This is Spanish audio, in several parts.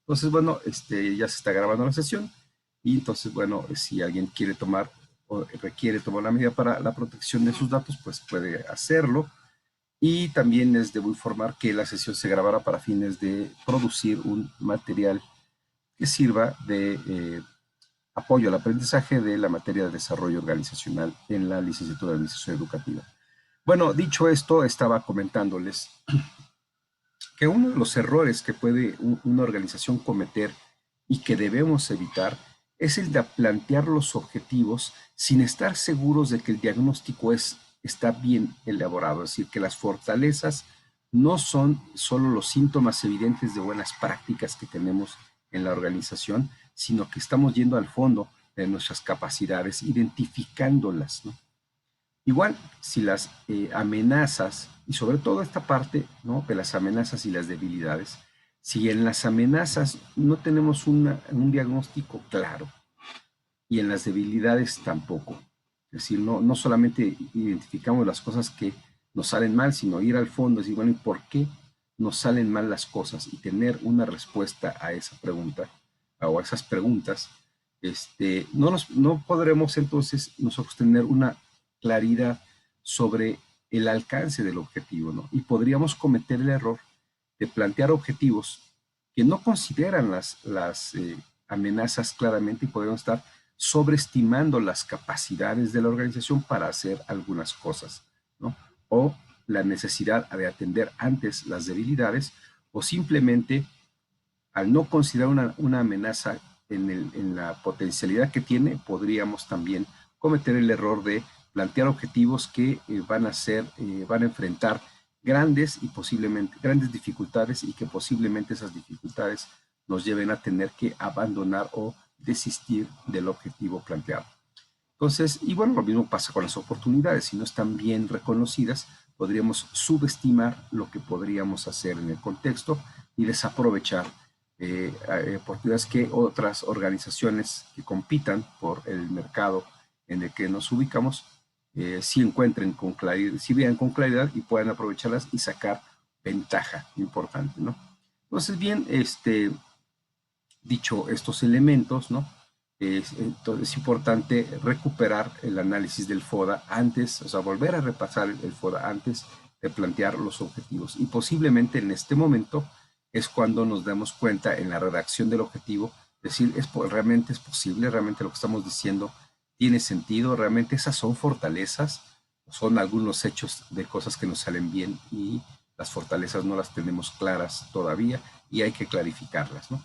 Entonces, bueno, ya se está grabando la sesión y entonces, bueno, si alguien quiere tomar o requiere tomar una medida para la protección de sus datos, pues puede hacerlo. Y también les debo informar que la sesión se grabará para fines de producir un material que sirva de apoyo al aprendizaje de la materia de desarrollo organizacional en la licenciatura de Administración Educativa. Bueno, dicho esto, estaba comentándoles que uno de los errores que puede una organización cometer y que debemos evitar es el de plantear los objetivos sin estar seguros de que el diagnóstico está bien elaborado, es decir, que las fortalezas no son solo los síntomas evidentes de buenas prácticas que tenemos en la organización, sino que estamos yendo al fondo de nuestras capacidades, identificándolas, ¿no? Igual, si las amenazas, y sobre todo esta parte, ¿no?, de las amenazas y las debilidades, si en las amenazas no tenemos un diagnóstico claro y en las debilidades tampoco, es decir, no solamente identificamos las cosas que nos salen mal, sino ir al fondo y decir, bueno, ¿y por qué nos salen mal las cosas? Y tener una respuesta a esa pregunta o a esas preguntas, no podremos entonces nosotros tener una claridad sobre el alcance del objetivo, ¿no? Y podríamos cometer el error de plantear objetivos que no consideran las amenazas claramente y podemos estar sobreestimando las capacidades de la organización para hacer algunas cosas, ¿no? O la necesidad de atender antes las debilidades o simplemente al no considerar una amenaza en la potencialidad que tiene, podríamos también cometer el error de plantear objetivos que van a enfrentar grandes y posiblemente grandes dificultades y que posiblemente esas dificultades nos lleven a tener que abandonar o desistir del objetivo planteado. Entonces, y bueno, lo mismo pasa con las oportunidades. Si no están bien reconocidas, podríamos subestimar lo que podríamos hacer en el contexto y desaprovechar oportunidades que otras organizaciones que compitan por el mercado en el que nos ubicamos sí encuentren con claridad, sí vean con claridad y puedan aprovecharlas y sacar ventaja importante, ¿no? Entonces, bien, dicho estos elementos, ¿no? Entonces es importante recuperar el análisis del FODA antes, o sea, volver a repasar el FODA antes de plantear los objetivos. Y posiblemente en este momento es cuando nos damos cuenta en la redacción del objetivo, decir, realmente es posible, realmente lo que estamos diciendo tiene sentido, realmente esas son fortalezas, son algunos hechos de cosas que nos salen bien y las fortalezas no las tenemos claras todavía y hay que clarificarlas, ¿no?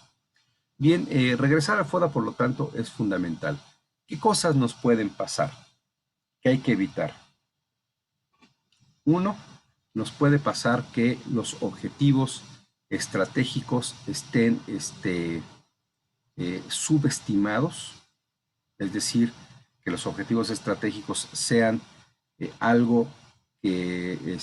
Bien, regresar al FODA, por lo tanto, es fundamental. ¿Qué cosas nos pueden pasar? ¿Qué hay que evitar? Uno, nos puede pasar que los objetivos estratégicos estén subestimados, es decir, que los objetivos estratégicos sean algo que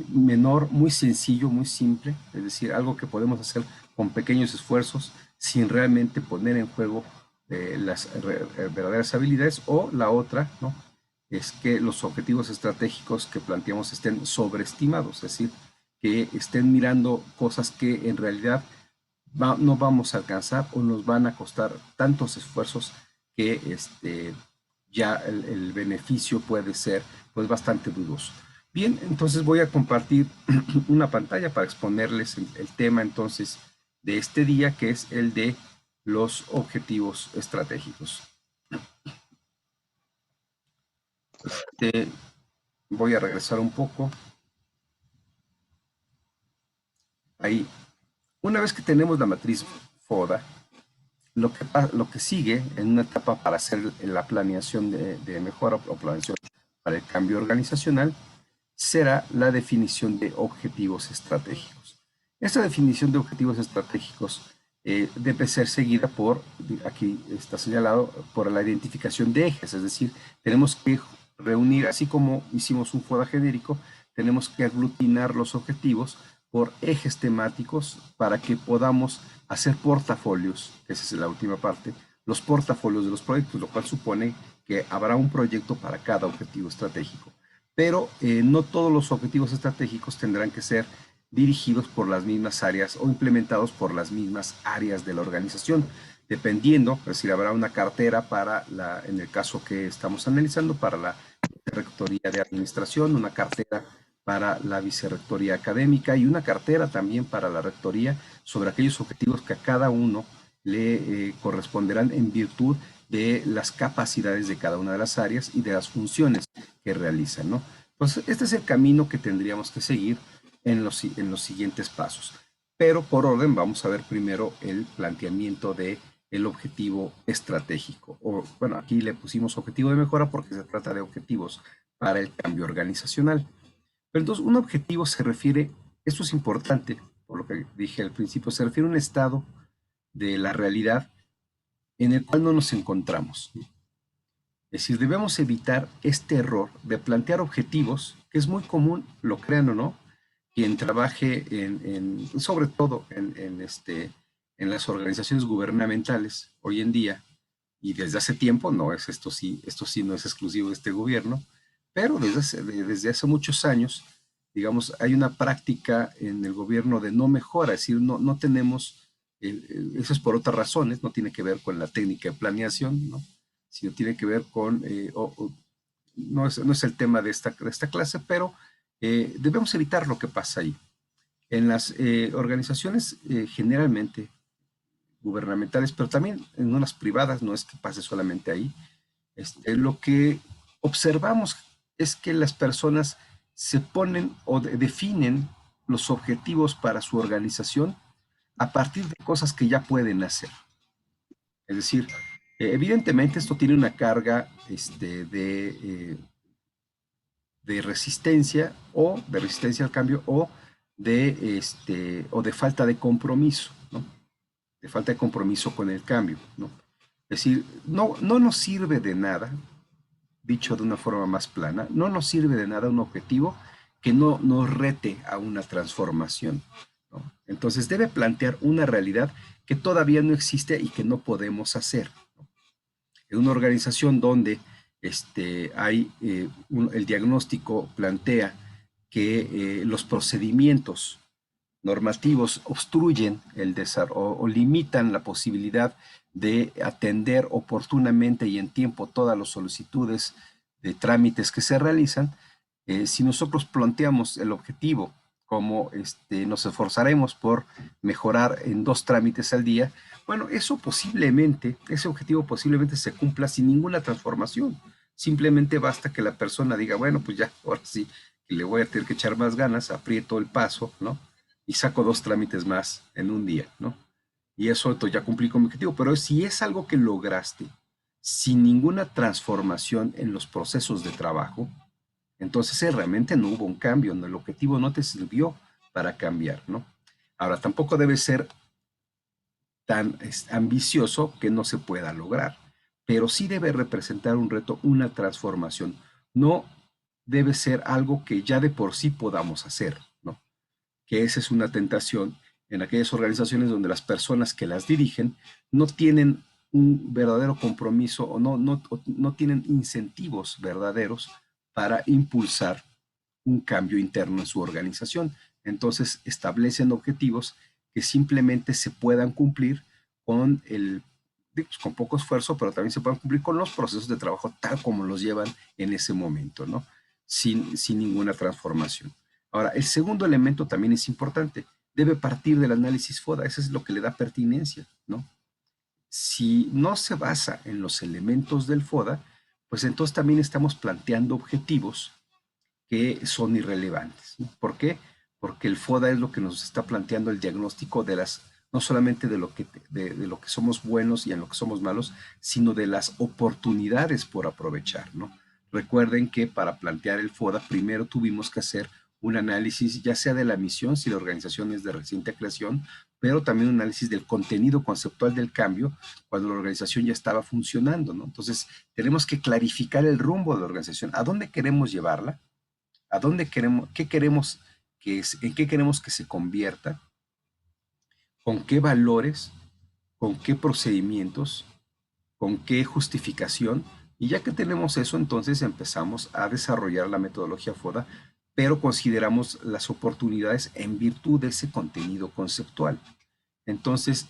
menor, muy sencillo, muy simple, es decir, algo que podemos hacer con pequeños esfuerzos sin realmente poner en juego las verdaderas habilidades, o la otra, ¿no?, es que los objetivos estratégicos que planteamos estén sobreestimados, es decir, que estén mirando cosas que en realidad no vamos a alcanzar o nos van a costar tantos esfuerzos que ya el beneficio puede ser pues bastante dudoso. Bien, entonces voy a compartir una pantalla para exponerles el tema entonces de este día, que es el de los objetivos estratégicos. Voy a regresar un poco. Ahí, una vez que tenemos la matriz FODA, lo que sigue en una etapa para hacer la planeación de mejora o planeación para el cambio organizacional será la definición de objetivos estratégicos. Esta definición de objetivos estratégicos debe ser seguida por, aquí está señalado, por la identificación de ejes, es decir, tenemos que reunir, así como hicimos un FODA genérico, tenemos que aglutinar los objetivos por ejes temáticos para que podamos hacer portafolios, esa es la última parte, los portafolios de los proyectos, lo cual supone que habrá un proyecto para cada objetivo estratégico. Pero no todos los objetivos estratégicos tendrán que ser dirigidos por las mismas áreas o implementados por las mismas áreas de la organización, dependiendo, es decir, habrá una cartera para en el caso que estamos analizando, para la Rectoría de Administración, una cartera para la Vicerrectoría Académica y una cartera también para la Rectoría sobre aquellos objetivos que a cada uno le corresponderán en virtud de las capacidades de cada una de las áreas y de las funciones que realizan, ¿no? Entonces, este es el camino que tendríamos que seguir en los siguientes pasos. Pero por orden vamos a ver primero el planteamiento de el objetivo estratégico. O, bueno, aquí le pusimos objetivo de mejora porque se trata de objetivos para el cambio organizacional. Pero entonces un objetivo se refiere, esto es importante, por lo que dije al principio, se refiere a un estado de la realidad en el cual no nos encontramos. Es decir, debemos evitar este error de plantear objetivos, que es muy común, lo crean o no, quien trabaje sobre todo en las organizaciones gubernamentales hoy en día, y desde hace tiempo, no es esto sí no es exclusivo de este gobierno, pero desde hace muchos años, digamos, hay una práctica en el gobierno de no mejora, es decir, no tenemos, eso es por otras razones, no tiene que ver con la técnica de planeación, ¿no? Sino tiene que ver con, no es el tema de esta clase, pero debemos evitar lo que pasa ahí. En las organizaciones generalmente gubernamentales, pero también en unas privadas, no es que pase solamente ahí, lo que observamos es que las personas se ponen o definen los objetivos para su organización a partir de cosas que ya pueden hacer. Es decir, evidentemente esto tiene una carga de resistencia o de resistencia al cambio o de falta de compromiso, ¿no? De falta de compromiso con el cambio, ¿no? Es decir, no nos sirve de nada, dicho de una forma más plana, no nos sirve de nada un objetivo que no nos rete a una transformación, ¿no? Entonces debe plantear una realidad que todavía no existe y que no podemos hacer, ¿no? En una organización donde el diagnóstico plantea que los procedimientos normativos obstruyen el desarrollo o limitan la posibilidad de atender oportunamente y en tiempo todas las solicitudes de trámites que se realizan. Si nosotros planteamos el objetivo como nos esforzaremos por mejorar en 2 trámites al día, bueno, ese objetivo posiblemente se cumpla sin ninguna transformación. Simplemente basta que la persona diga, bueno, pues ya, ahora sí, que le voy a tener que echar más ganas, aprieto el paso, ¿no? Y saco 2 trámites más en un día, ¿no? Y eso ya cumplí con mi objetivo. Pero si es algo que lograste sin ninguna transformación en los procesos de trabajo, entonces realmente no hubo un cambio, ¿no? El objetivo no te sirvió para cambiar, ¿no? Ahora, tampoco debe ser tan ambicioso que no se pueda lograr, pero sí debe representar un reto, una transformación. No debe ser algo que ya de por sí podamos hacer, ¿no? Que esa es una tentación en aquellas organizaciones donde las personas que las dirigen no tienen un verdadero compromiso o no tienen incentivos verdaderos para impulsar un cambio interno en su organización. Entonces establecen objetivos que simplemente se puedan cumplir con con poco esfuerzo, pero también se puedan cumplir con los procesos de trabajo tal como los llevan en ese momento, ¿no? Sin ninguna transformación. Ahora, el segundo elemento también es importante. Debe partir del análisis FODA. Eso es lo que le da pertinencia, ¿no? Si no se basa en los elementos del FODA, pues entonces también estamos planteando objetivos que son irrelevantes, ¿no? ¿Por qué? Porque el FODA es lo que nos está planteando el diagnóstico no solamente de lo que somos buenos y en lo que somos malos, sino de las oportunidades por aprovechar, ¿no? Recuerden que para plantear el FODA primero tuvimos que hacer un análisis ya sea de la misión, si la organización es de reciente creación, pero también un análisis del contenido conceptual del cambio cuando la organización ya estaba funcionando, ¿no? Entonces, tenemos que clarificar el rumbo de la organización, a dónde queremos llevarla, a dónde queremos, en qué queremos que se convierta, con qué valores, con qué procedimientos, con qué justificación. Y ya que tenemos eso, entonces empezamos a desarrollar la metodología FODA pero consideramos las oportunidades en virtud de ese contenido conceptual. Entonces,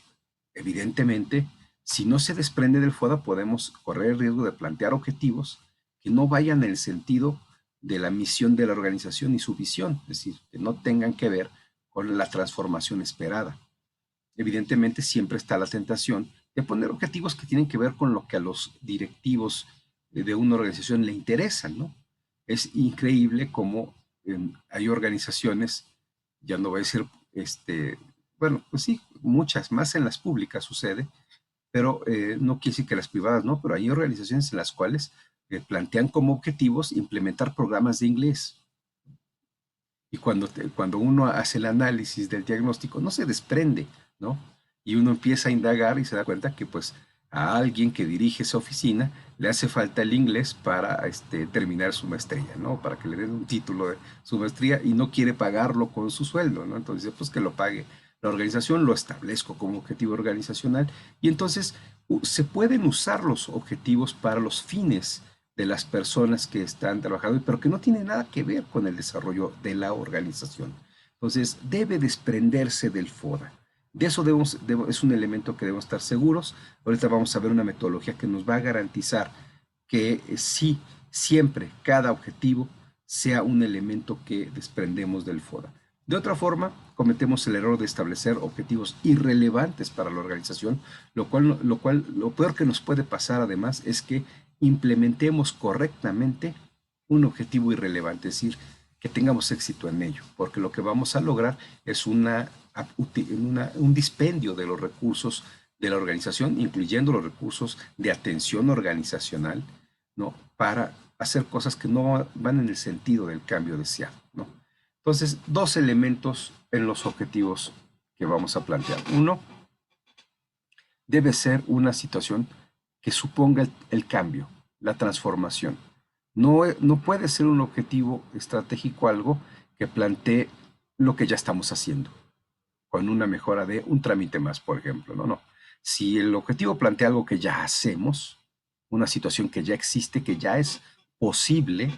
evidentemente, si no se desprende del FODA, podemos correr el riesgo de plantear objetivos que no vayan en el sentido de la misión de la organización y su visión, es decir, que no tengan que ver con la transformación esperada. Evidentemente, siempre está la tentación de poner objetivos que tienen que ver con lo que a los directivos de una organización le interesan, ¿no? Es increíble cómo hay organizaciones, ya no voy a decir, bueno, pues sí, muchas más en las públicas sucede, pero no quiere decir que las privadas no, pero hay organizaciones en las cuales plantean como objetivos implementar programas de inglés. Y cuando uno hace el análisis del diagnóstico, no se desprende, ¿no? Y uno empieza a indagar y se da cuenta que pues a alguien que dirige esa oficina le hace falta el inglés para terminar su maestría, ¿no? Para que le den un título de su maestría y no quiere pagarlo con su sueldo, ¿no? Entonces, pues que lo pague la organización, lo establezco como objetivo organizacional y entonces se pueden usar los objetivos para los fines de las personas que están trabajando, pero que no tiene nada que ver con el desarrollo de la organización. Entonces, debe desprenderse del FODA. De eso es un elemento que debemos estar seguros. Ahorita vamos a ver una metodología que nos va a garantizar que sí, siempre, cada objetivo sea un elemento que desprendemos del FODA. De otra forma, cometemos el error de establecer objetivos irrelevantes para la organización, lo peor que nos puede pasar además es que implementemos correctamente un objetivo irrelevante, es decir, que tengamos éxito en ello, porque lo que vamos a lograr es un dispendio de los recursos de la organización, incluyendo los recursos de atención organizacional, ¿no? Para hacer cosas que no van en el sentido del cambio deseado, ¿no? Entonces, dos elementos en los objetivos que vamos a plantear. Uno, debe ser una situación que suponga el cambio, la transformación. No puede ser un objetivo estratégico algo que plantee lo que ya estamos haciendo, con una mejora de un trámite más, por ejemplo. No. Si el objetivo plantea algo que ya hacemos, una situación que ya existe, que ya es posible,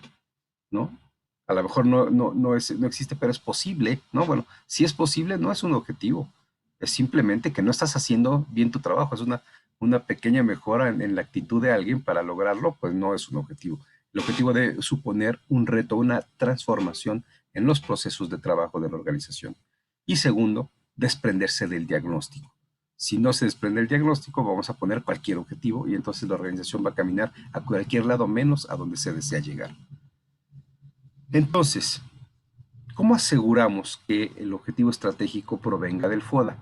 ¿no? A lo mejor no existe, pero es posible, ¿no? Bueno, si es posible, no es un objetivo. Es simplemente que no estás haciendo bien tu trabajo. Es una pequeña mejora en la actitud de alguien para lograrlo, pues no es un objetivo. El objetivo debe suponer un reto, una transformación en los procesos de trabajo de la organización. Y segundo, desprenderse del diagnóstico. Si no se desprende el diagnóstico, vamos a poner cualquier objetivo y entonces la organización va a caminar a cualquier lado menos a donde se desea llegar. Entonces, ¿cómo aseguramos que el objetivo estratégico provenga del FODA?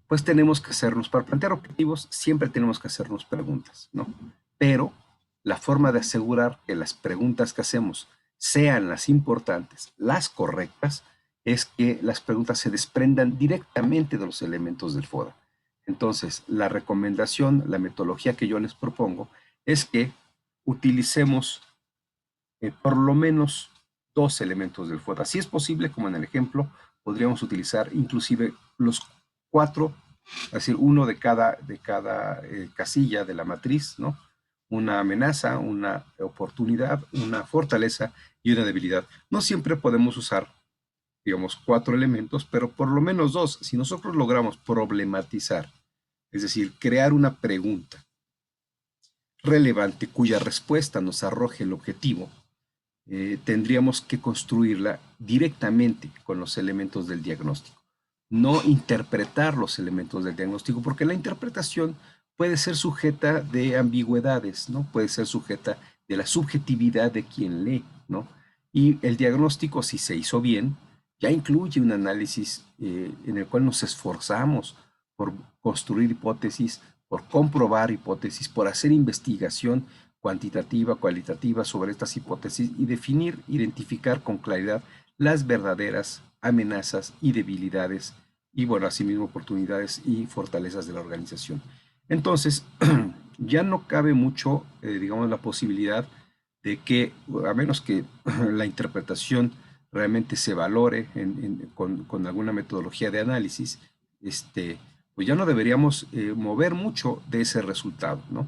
Pues tenemos que hacernos, para plantear objetivos, siempre tenemos que hacernos preguntas, ¿no? Pero la forma de asegurar que las preguntas que hacemos sean las importantes, las correctas, es que las preguntas se desprendan directamente de los elementos del FODA. Entonces, la recomendación, la metodología que yo les propongo es que utilicemos por lo menos dos elementos del FODA. Si es posible, como en el ejemplo, podríamos utilizar inclusive los cuatro, es decir, uno de cada casilla de la matriz, ¿no? Una amenaza, una oportunidad, una fortaleza y una debilidad. No siempre podemos usar, digamos, cuatro elementos, pero por lo menos dos. Si nosotros logramos problematizar, es decir, crear una pregunta relevante cuya respuesta nos arroje el objetivo, tendríamos que construirla directamente con los elementos del diagnóstico, no interpretar los elementos del diagnóstico, porque la interpretación puede ser sujeta de ambigüedades, ¿no? Puede ser sujeta de la subjetividad de quien lee, ¿no? Y el diagnóstico, si se hizo bien, ya incluye un análisis en el cual nos esforzamos por construir hipótesis, por comprobar hipótesis, por hacer investigación cuantitativa, cualitativa sobre estas hipótesis y definir, identificar con claridad las verdaderas amenazas y debilidades y, bueno, asimismo oportunidades y fortalezas de la organización. Entonces, ya no cabe mucho, digamos, la posibilidad de que, a menos que la interpretación realmente se valore con alguna metodología de análisis, pues ya no deberíamos mover mucho de ese resultado, ¿no?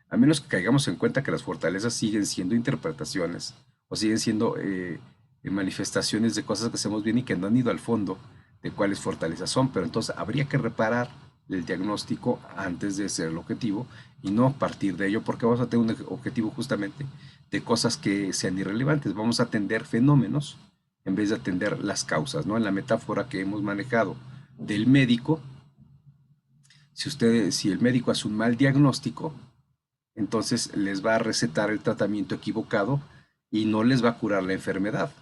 A menos que caigamos en cuenta que las fortalezas siguen siendo interpretaciones o siguen siendo manifestaciones de cosas que hacemos bien y que no han ido al fondo de cuáles fortalezas son, pero entonces habría que reparar el diagnóstico antes de ser el objetivo y no partir de ello, porque vamos a tener un objetivo justamente de cosas que sean irrelevantes. Vamos a atender fenómenos en vez de atender las causas, ¿no? En la metáfora que hemos manejado del médico, si el médico hace un mal diagnóstico, entonces les va a recetar el tratamiento equivocado y no les va a curar la enfermedad.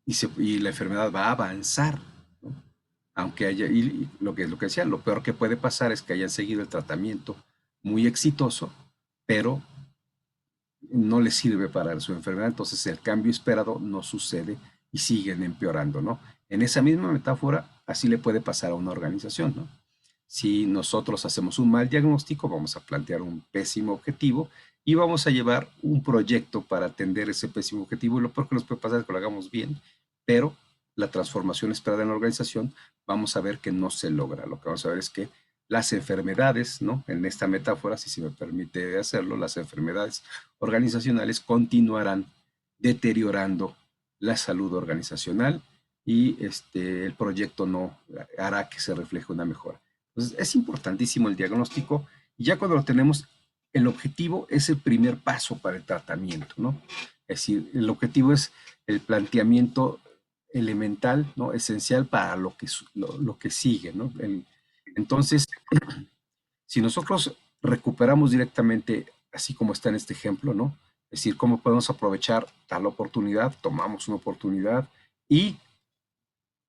Y la enfermedad va a avanzar, ¿no? Aunque haya, y lo que decía, lo peor que puede pasar es que hayan seguido el tratamiento muy exitoso, pero no les sirve para su enfermedad, entonces el cambio esperado no sucede y siguen empeorando, ¿no? En esa misma metáfora, así le puede pasar a una organización, ¿no? Si nosotros hacemos un mal diagnóstico, vamos a plantear un pésimo objetivo y vamos a llevar un proyecto para atender ese pésimo objetivo. Y lo peor que nos puede pasar es que lo hagamos bien, pero la transformación esperada en la organización, vamos a ver que no se logra. Lo que vamos a ver es que las enfermedades, ¿no? En esta metáfora, si se me permite hacerlo, las enfermedades organizacionales continuarán deteriorando la salud organizacional y el proyecto no hará que se refleje una mejora. Entonces, es importantísimo el diagnóstico y ya cuando lo tenemos, el objetivo es el primer paso para el tratamiento, ¿no? Es decir, el objetivo es el planteamiento elemental, ¿no? Esencial para lo que sigue, ¿no? Entonces, si nosotros recuperamos directamente, así como está en este ejemplo, ¿no? Es decir, cómo podemos aprovechar tal oportunidad, tomamos una oportunidad y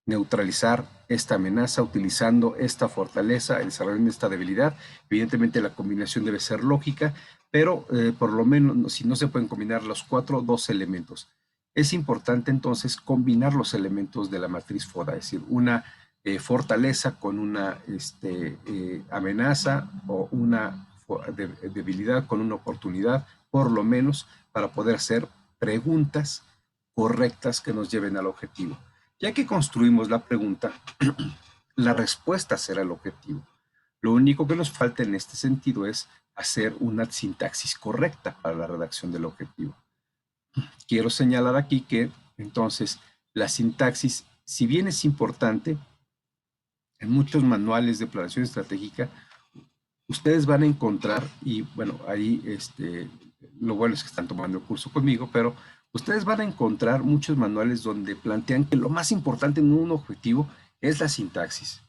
neutralizar esta amenaza utilizando esta fortaleza, desarrollando esta debilidad. Evidentemente la combinación debe ser lógica, pero por lo menos si no se pueden combinar los cuatro, dos elementos. Es importante entonces combinar los elementos de la matriz FODA, es decir, una fortaleza con una amenaza o una debilidad con una oportunidad, por lo menos para poder hacer preguntas correctas que nos lleven al objetivo. Ya que construimos la pregunta, la respuesta será el objetivo. Lo único que nos falta en este sentido es hacer una sintaxis correcta para la redacción del objetivo. Quiero señalar aquí que entonces la sintaxis, si bien es importante, en muchos manuales de planeación estratégica, ustedes van a encontrar, y bueno, ahí lo bueno es que están tomando el curso conmigo, pero ustedes van a encontrar muchos manuales donde plantean que lo más importante en un objetivo es la sintaxis.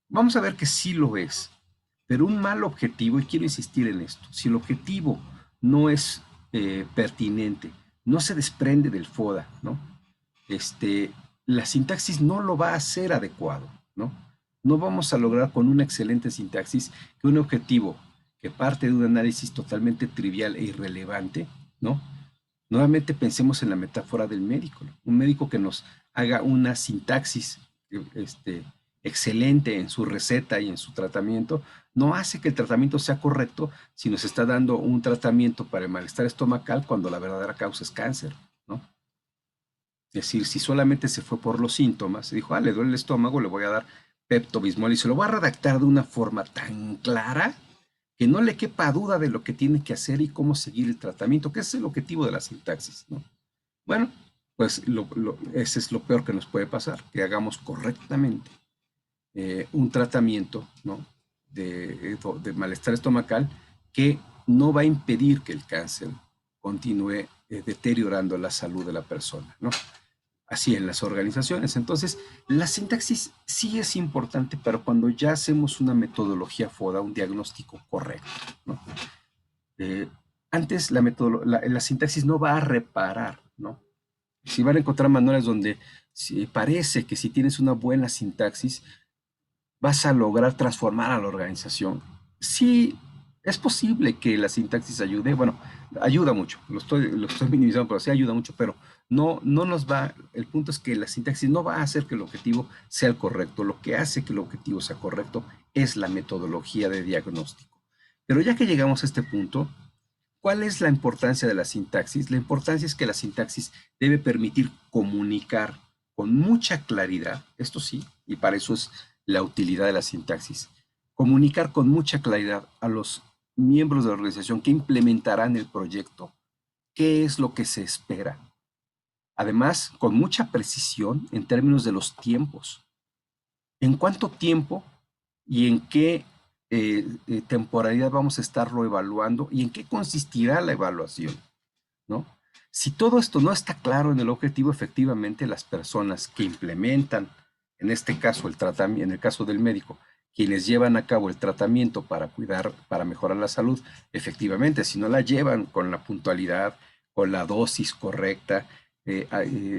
Vamos a ver que sí lo es, pero un mal objetivo, y quiero insistir en esto, si el objetivo no es pertinente, no se desprende del FODA, ¿no? La sintaxis no lo va a hacer adecuado, ¿no? No vamos a lograr con una excelente sintaxis que un objetivo que parte de un análisis totalmente trivial e irrelevante, ¿no? Nuevamente pensemos en la metáfora del médico, ¿no? Un médico que nos haga una sintaxis excelente en su receta y en su tratamiento, no hace que el tratamiento sea correcto si nos está dando un tratamiento para el malestar estomacal cuando la verdadera causa es cáncer, ¿no? Es decir, si solamente se fue por los síntomas, se dijo, ah, le duele el estómago, le voy a dar Pepto-Bismol y se lo voy a redactar de una forma tan clara que no le quepa duda de lo que tiene que hacer y cómo seguir el tratamiento, que ese es el objetivo de la sintaxis, ¿no? Bueno, pues ese es lo peor que nos puede pasar, que hagamos correctamente un tratamiento, ¿no? de malestar estomacal que no va a impedir que el cáncer continúe deteriorando la salud de la persona, ¿no? Así en las organizaciones. Entonces, la sintaxis sí es importante, pero cuando ya hacemos una metodología FODA, un diagnóstico correcto, ¿no? Antes la sintaxis no va a reparar, ¿no? Si van a encontrar manuales donde parece que si tienes una buena sintaxis, vas a lograr transformar a la organización. Sí, es posible que la sintaxis ayude, bueno, ayuda mucho, lo estoy minimizando, pero sí ayuda mucho, pero no nos va, el punto es que la sintaxis no va a hacer que el objetivo sea el correcto, lo que hace que el objetivo sea correcto es la metodología de diagnóstico. Pero ya que llegamos a este punto, ¿cuál es la importancia de la sintaxis? La importancia es que la sintaxis debe permitir comunicar con mucha claridad, esto sí, y para eso es la utilidad de la sintaxis, comunicar con mucha claridad a los miembros de la organización que implementarán el proyecto, qué es lo que se espera, Además, con mucha precisión en términos de los tiempos. ¿En cuánto tiempo y en qué temporalidad vamos a estarlo evaluando y en qué consistirá la evaluación, ¿no? Si todo esto no está claro en el objetivo, efectivamente las personas que implementan, en este caso el tratamiento, en el caso del médico, quienes llevan a cabo el tratamiento para cuidar, para mejorar la salud, efectivamente, si no la llevan con la puntualidad, con la dosis correcta,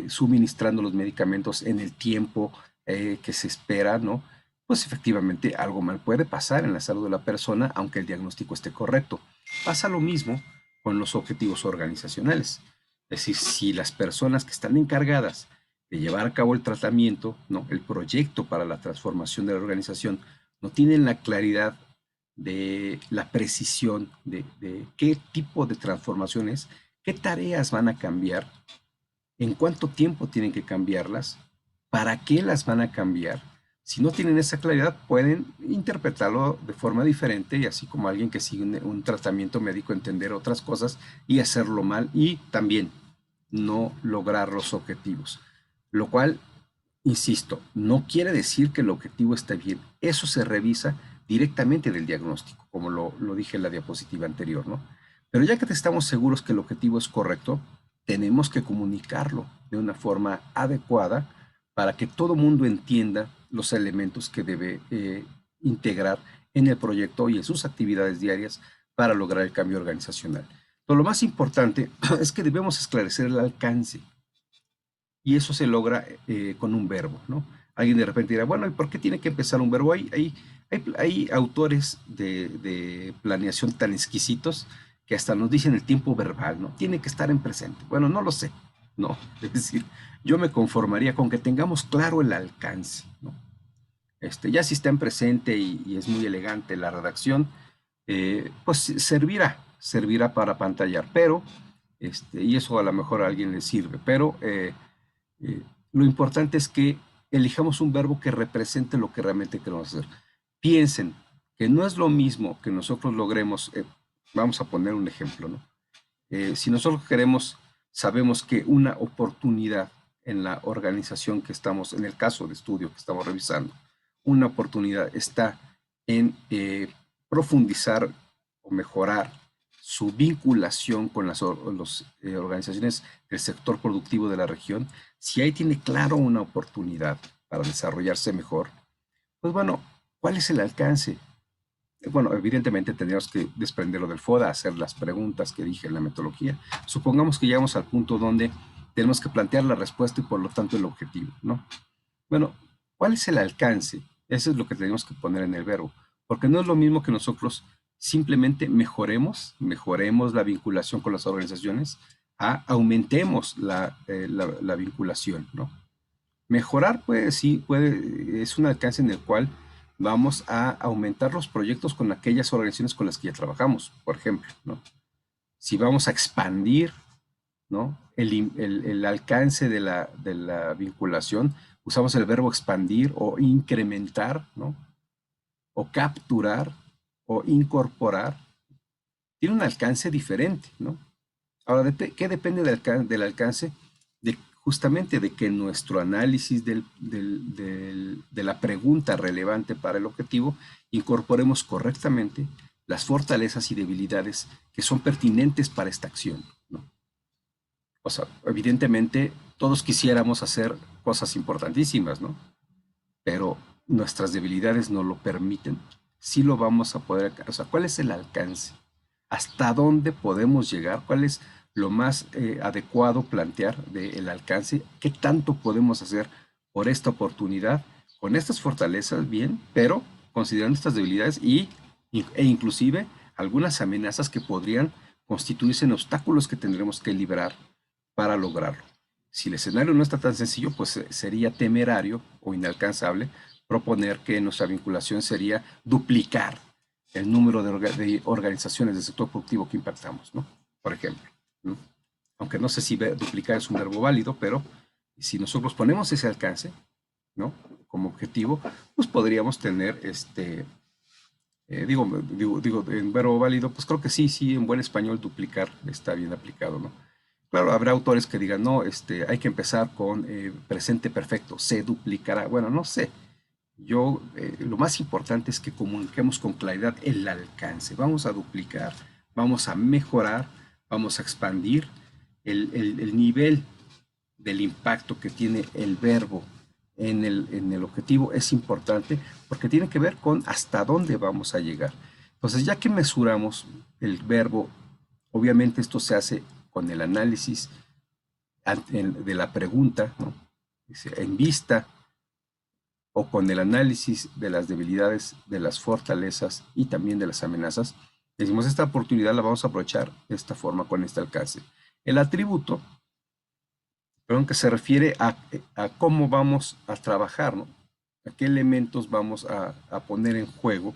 suministrando los medicamentos en el tiempo que se espera, ¿no? Pues efectivamente algo mal puede pasar en la salud de la persona, aunque el diagnóstico esté correcto. Pasa lo mismo con los objetivos organizacionales. Es decir, si las personas que están encargadas de llevar a cabo el tratamiento, ¿no? El proyecto para la transformación de la organización, no tienen la claridad de la precisión de qué tipo de transformación es, qué tareas van a cambiar, en cuánto tiempo tienen que cambiarlas, para qué las van a cambiar. Si no tienen esa claridad, pueden interpretarlo de forma diferente y así como alguien que sigue un tratamiento médico entender otras cosas y hacerlo mal y también no lograr los objetivos. Lo cual, insisto, no quiere decir que el objetivo esté bien. Eso se revisa directamente del diagnóstico, como lo dije en la diapositiva anterior, ¿no? Pero ya que estamos seguros que el objetivo es correcto, tenemos que comunicarlo de una forma adecuada para que todo mundo entienda los elementos que debe integrar en el proyecto y en sus actividades diarias para lograr el cambio organizacional. Pero lo más importante es que debemos esclarecer el alcance y eso se logra con un verbo, ¿no? Alguien de repente dirá, bueno, ¿y por qué tiene que empezar un verbo? Hay autores de planeación tan exquisitos que hasta nos dicen el tiempo verbal, ¿no? Tiene que estar en presente. Bueno, no lo sé, ¿no? Es decir, yo me conformaría con que tengamos claro el alcance, ¿no? Ya si está en presente y es muy elegante la redacción, pues servirá para pantallar, pero, y eso a lo mejor a alguien le sirve, pero lo importante es que elijamos un verbo que represente lo que realmente queremos hacer. Piensen que no es lo mismo que nosotros logremos, vamos a poner un ejemplo, ¿no? Si nosotros sabemos que una oportunidad en la organización que estamos, en el caso de estudio que estamos revisando, una oportunidad está en profundizar o mejorar su vinculación con las organizaciones del sector productivo de la región, si ahí tiene claro una oportunidad para desarrollarse mejor, pues bueno, ¿cuál es el alcance? Bueno, evidentemente tendríamos que desprenderlo del FODA, hacer las preguntas que dije en la metodología. Supongamos que llegamos al punto donde tenemos que plantear la respuesta y por lo tanto el objetivo, ¿no? Bueno, ¿cuál es el alcance? Eso es lo que tenemos que poner en el verbo, porque no es lo mismo que nosotros simplemente mejoremos la vinculación con las organizaciones, aumentemos la vinculación, ¿no? Mejorar, pues sí, es un alcance en el cual vamos a aumentar los proyectos con aquellas organizaciones con las que ya trabajamos, por ejemplo, ¿no? Si vamos a expandir, ¿no? El alcance de la vinculación, usamos el verbo expandir o incrementar, ¿no? O capturar o incorporar, tiene un alcance diferente, ¿no? Ahora, ¿qué depende del alcance? Justamente de que nuestro análisis de la pregunta relevante para el objetivo incorporemos correctamente las fortalezas y debilidades que son pertinentes para esta acción, ¿no? O sea, evidentemente todos quisiéramos hacer cosas importantísimas, ¿no? Pero nuestras debilidades no lo permiten. Sí lo vamos a poder, o sea, ¿cuál es el alcance? ¿Hasta dónde podemos llegar? ¿Cuál es lo más adecuado plantear del alcance? ¿Qué tanto podemos hacer por esta oportunidad? Con estas fortalezas, bien, pero considerando estas debilidades e inclusive algunas amenazas que podrían constituirse en obstáculos que tendremos que liberar para lograrlo. Si el escenario no está tan sencillo, pues sería temerario o inalcanzable proponer que nuestra vinculación sería duplicar el número de organizaciones del sector productivo que impactamos, ¿no? Por ejemplo, ¿no? Aunque no sé si duplicar es un verbo válido, pero si nosotros ponemos ese alcance, ¿no? Como objetivo, pues podríamos tener digo, en verbo válido, pues creo que sí, en buen español duplicar está bien aplicado, ¿no? Claro, habrá autores que digan, no, hay que empezar con presente perfecto, se duplicará. Bueno, no sé. Yo, lo más importante es que comuniquemos con claridad el alcance. Vamos a duplicar, vamos a mejorar, vamos a expandir el nivel del impacto que tiene el verbo en el objetivo es importante porque tiene que ver con hasta dónde vamos a llegar. Entonces, ya que mesuramos el verbo, obviamente esto se hace con el análisis de la pregunta, ¿no? En vista o con el análisis de las debilidades, de las fortalezas y también de las amenazas. Decimos, esta oportunidad la vamos a aprovechar de esta forma con este alcance. El atributo, perdón, que se refiere a cómo vamos a trabajar, ¿no? A qué elementos vamos a poner en juego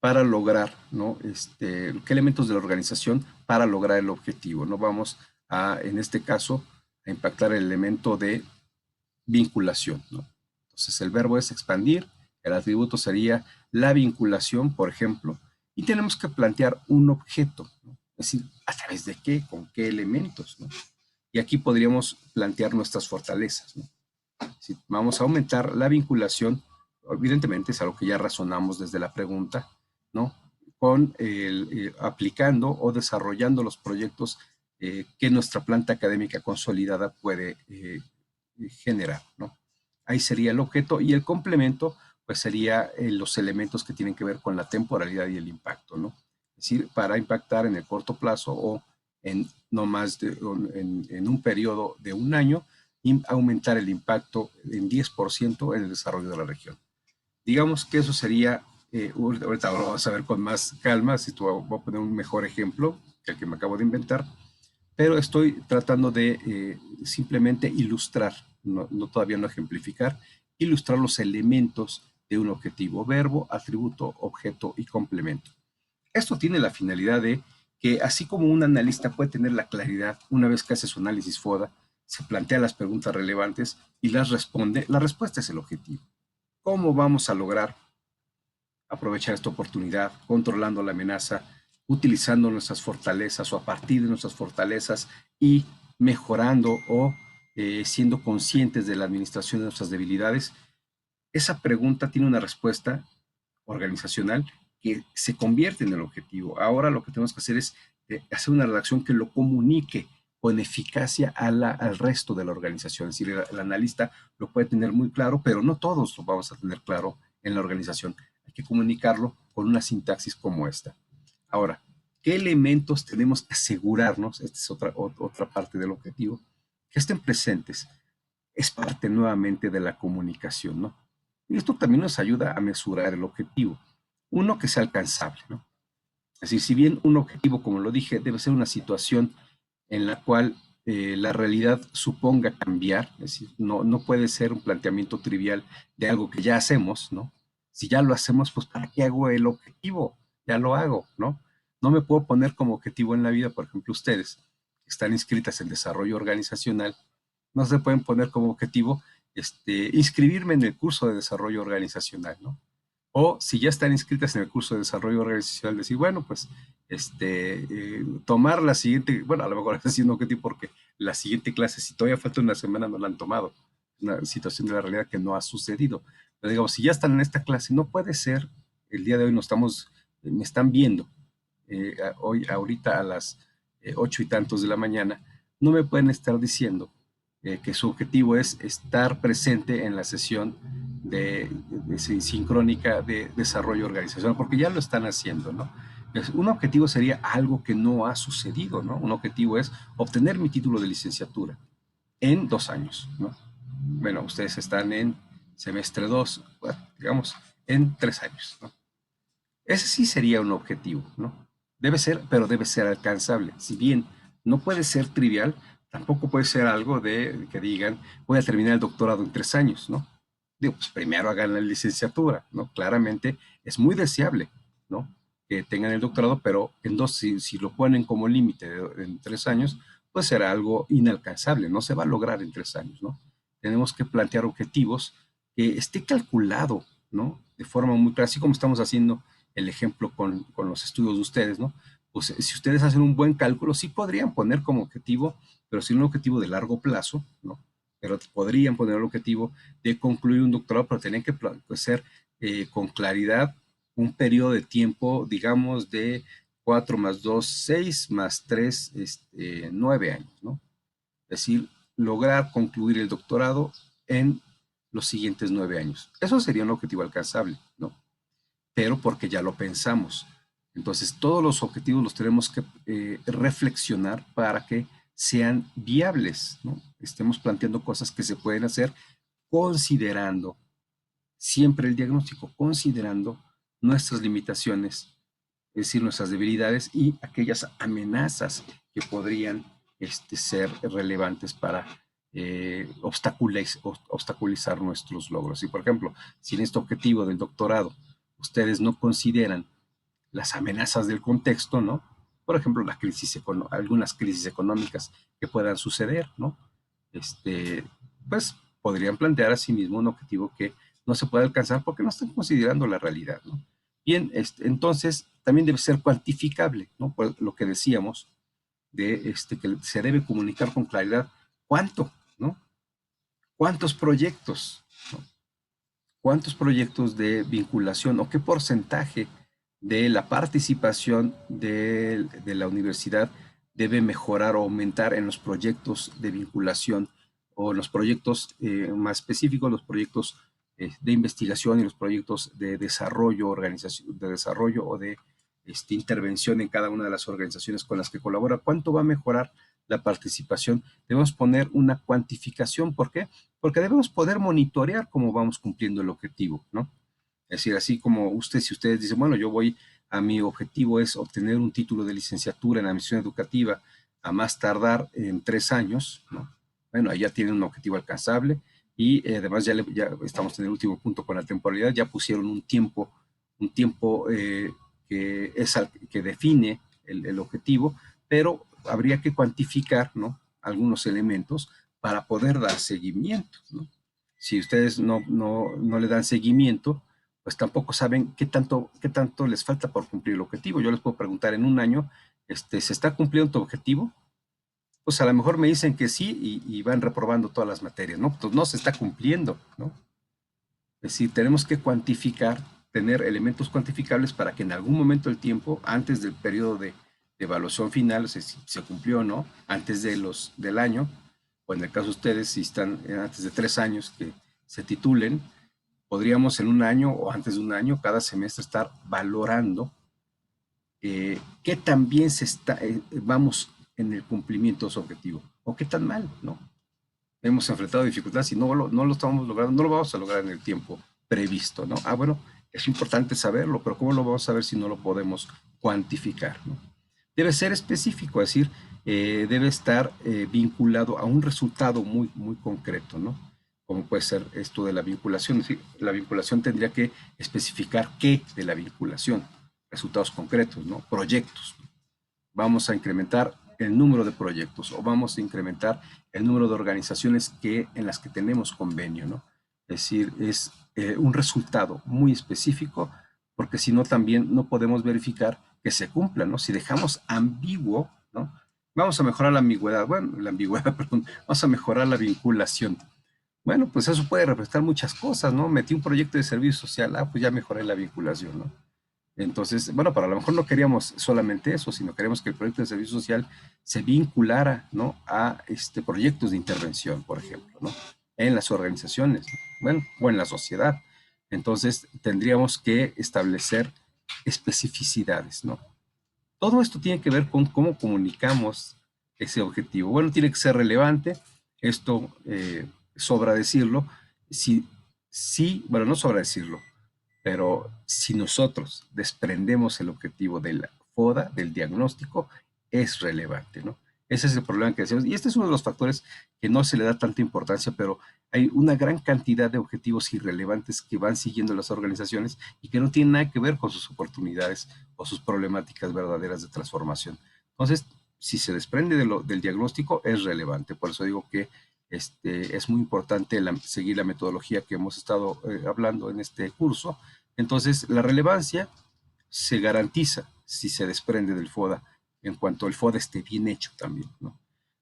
para lograr, ¿no? Qué elementos de la organización para lograr el objetivo, ¿no? Vamos a, en este caso, a impactar el elemento de vinculación, ¿no? Entonces el verbo es expandir, el atributo sería la vinculación, por ejemplo, y tenemos que plantear un objeto, ¿no? Es decir, ¿a través de qué? ¿Con qué elementos? ¿No? Y aquí podríamos plantear nuestras fortalezas, ¿no? Si vamos a aumentar la vinculación, evidentemente es algo que ya razonamos desde la pregunta, ¿no? Con aplicando o desarrollando los proyectos que nuestra planta académica consolidada puede generar, ¿no? Ahí sería el objeto y el complemento, pues sería los elementos que tienen que ver con la temporalidad y el impacto, ¿no? Es decir, para impactar en el corto plazo o en no más de en un periodo de un año, aumentar el impacto en 10% en el desarrollo de la región. Digamos que eso sería, ahorita lo vamos a ver con más calma, si tú voy a poner un mejor ejemplo que el que me acabo de inventar, pero estoy tratando de simplemente ilustrar, todavía no ejemplificar, ilustrar los elementos de un objetivo, verbo, atributo, objeto y complemento. Esto tiene la finalidad de que así como un analista puede tener la claridad una vez que hace su análisis FODA, se plantea las preguntas relevantes y las responde, la respuesta es el objetivo. ¿Cómo vamos a lograr aprovechar esta oportunidad, controlando la amenaza, utilizando nuestras fortalezas o a partir de nuestras fortalezas y mejorando o siendo conscientes de la administración de nuestras debilidades? Esa pregunta tiene una respuesta organizacional que se convierte en el objetivo. Ahora lo que tenemos que hacer es hacer una redacción que lo comunique con eficacia al resto de la organización. Es decir, el analista lo puede tener muy claro, pero no todos lo vamos a tener claro en la organización. Hay que comunicarlo con una sintaxis como esta. Ahora, ¿qué elementos tenemos que asegurarnos? Esta es otra parte del objetivo, que estén presentes. Es parte nuevamente de la comunicación, ¿no? Y esto también nos ayuda a mesurar el objetivo. Uno, que sea alcanzable, ¿no? Es decir, si bien un objetivo, como lo dije, debe ser una situación en la cual la realidad suponga cambiar, es decir, no puede ser un planteamiento trivial de algo que ya hacemos, ¿no? Si ya lo hacemos, pues ¿para qué hago el objetivo? Ya lo hago, ¿no? No me puedo poner como objetivo en la vida, por ejemplo, ustedes que están inscritas en desarrollo organizacional, no se pueden poner como objetivo inscribirme en el curso de desarrollo organizacional, ¿no? O si ya están inscritas en el curso de desarrollo organizacional, decir, bueno, pues, tomar la siguiente, bueno, a lo mejor es así un objetivo porque la siguiente clase, si todavía falta una semana, no la han tomado. Una situación de la realidad que no ha sucedido. Pero digamos, si ya están en esta clase, no puede ser, el día de hoy no estamos, me están viendo, hoy, ahorita a las 8:00 de la mañana, no me pueden estar diciendo que su objetivo es estar presente en la sesión de sincrónica de desarrollo organizacional, porque ya lo están haciendo, ¿no? Un objetivo sería algo que no ha sucedido, ¿no? Un objetivo es obtener mi título de licenciatura en 2 años, ¿no? Bueno, ustedes están en semestre 2, bueno, digamos, en 3 años, ¿no? Ese sí sería un objetivo, ¿no? Debe ser, pero debe ser alcanzable. Si bien no puede ser trivial, tampoco puede ser algo de que digan, voy a terminar el doctorado en 3 años, ¿no? Digo, pues primero hagan la licenciatura, ¿no? Claramente es muy deseable, ¿no? Que tengan el doctorado, pero si lo ponen como límite en 3 años, pues será algo inalcanzable, no se va a lograr en 3 años, ¿no? Tenemos que plantear objetivos que esté calculado, ¿no? De forma muy clara, así como estamos haciendo el ejemplo con los estudios de ustedes, ¿no? pues si ustedes hacen un buen cálculo, sí podrían poner como objetivo, pero sin un objetivo de largo plazo, ¿no? Pero podrían poner el objetivo de concluir un doctorado, pero tienen que pues, ser con claridad un periodo de tiempo, digamos, de 4 más 2 6 más 3 9 años, ¿no? Es decir, lograr concluir el doctorado en los siguientes 9 años. Eso sería un objetivo alcanzable, ¿no? Pero porque ya lo pensamos. Entonces, todos los objetivos los tenemos que reflexionar para que sean viables, ¿no? Estemos planteando cosas que se pueden hacer considerando siempre el diagnóstico, considerando nuestras limitaciones, es decir, nuestras debilidades y aquellas amenazas que podrían ser relevantes para obstaculizar nuestros logros. Y, por ejemplo, si en este objetivo del doctorado ustedes no consideran las amenazas del contexto, ¿no? Por ejemplo, algunas crisis económicas que puedan suceder, ¿no? Pues podrían plantear a sí mismo un objetivo que no se puede alcanzar porque no están considerando la realidad, ¿no? Bien, entonces también debe ser cuantificable, ¿no? Por lo que decíamos de que se debe comunicar con claridad cuánto, ¿no? ¿Cuántos proyectos, ¿no? ¿Cuántos proyectos de vinculación o qué porcentaje de la participación de la universidad debe mejorar o aumentar en los proyectos de vinculación o los proyectos más específicos, los proyectos de investigación y los proyectos de desarrollo, de desarrollo o de intervención en cada una de las organizaciones con las que colabora? ¿Cuánto va a mejorar la participación? Debemos poner una cuantificación. ¿Por qué? Porque debemos poder monitorear cómo vamos cumpliendo el objetivo, ¿no? Es decir, así como si ustedes dicen, bueno, mi objetivo es obtener un título de licenciatura en admisión educativa a más tardar en 3 años, ¿no? Bueno, ahí ya tienen un objetivo alcanzable y además ya estamos en el último punto con la temporalidad, ya pusieron un tiempo que define el objetivo, pero habría que cuantificar, ¿no?, algunos elementos para poder dar seguimiento, ¿no? Si ustedes no le dan seguimiento, pues tampoco saben qué tanto les falta por cumplir el objetivo. Yo les puedo preguntar en un año, ¿se está cumpliendo tu objetivo? Pues a lo mejor me dicen que sí y van reprobando todas las materias, ¿no? Pues no se está cumpliendo, ¿no? Es decir, tenemos que cuantificar, tener elementos cuantificables para que en algún momento del tiempo, antes del periodo de evaluación final, o sea, si se cumplió o no, antes del año, o en el caso de ustedes, si están antes de 3 años que se titulen, podríamos en un año o antes de un año, cada semestre, estar valorando qué tan bien vamos en el cumplimiento de su objetivo, o qué tan mal, ¿no? Hemos enfrentado dificultades y no lo estamos logrando, no lo vamos a lograr en el tiempo previsto, ¿no? Bueno, es importante saberlo, pero ¿cómo lo vamos a saber si no lo podemos cuantificar, ¿no? Debe ser específico, es decir, debe estar vinculado a un resultado muy, muy concreto, ¿no? Como puede ser esto de la vinculación. Es decir, la vinculación tendría que especificar qué de la vinculación, resultados concretos, ¿no? Proyectos. Vamos a incrementar el número de proyectos o vamos a incrementar el número de organizaciones en las que tenemos convenio, ¿no? Es decir, es un resultado muy específico, porque si no también no podemos verificar que se cumpla, ¿no? Si dejamos ambiguo, ¿no? Vamos a mejorar la ambigüedad, perdón, vamos a mejorar la vinculación. Bueno, pues eso puede representar muchas cosas, ¿no? Metí un proyecto de servicio social, pues ya mejoré la vinculación, ¿no? Entonces, bueno, para lo mejor no queríamos solamente eso, sino queríamos que el proyecto de servicio social se vinculara, ¿no?, a proyectos de intervención, por ejemplo, ¿no?, en las organizaciones, bueno, o en la sociedad. Entonces, tendríamos que establecer especificidades, ¿no? Todo esto tiene que ver con cómo comunicamos ese objetivo. Bueno, tiene que ser relevante, esto sobra decirlo, bueno, no sobra decirlo, pero si nosotros desprendemos el objetivo de la FODA, del diagnóstico, es relevante, ¿no? Ese es el problema que decimos. Y este es uno de los factores que no se le da tanta importancia, pero hay una gran cantidad de objetivos irrelevantes que van siguiendo las organizaciones y que no tienen nada que ver con sus oportunidades o sus problemáticas verdaderas de transformación. Entonces, si se desprende del diagnóstico, es relevante. Por eso digo que es muy importante seguir la metodología que hemos estado hablando en este curso. Entonces, la relevancia se garantiza si se desprende del FODA en cuanto el FODA esté bien hecho también, ¿no?